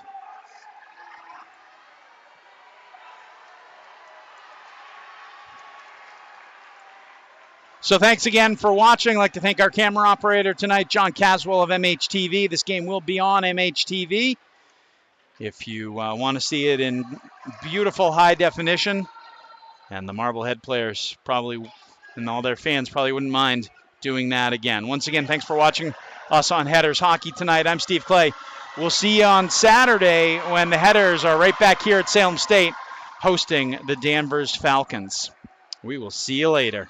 Speaker 2: So thanks again for watching. I'd like to thank our camera operator tonight, John Caswell of MHTV. This game will be on MHTV. If you want to see it in beautiful high definition, and the Marblehead players probably, and all their fans probably wouldn't mind doing that again. Once again, thanks for watching us on Headers Hockey tonight. I'm Steve Clay. We'll see you on Saturday when the Headers are right back here at Salem State hosting the Danvers Falcons. We will see you later.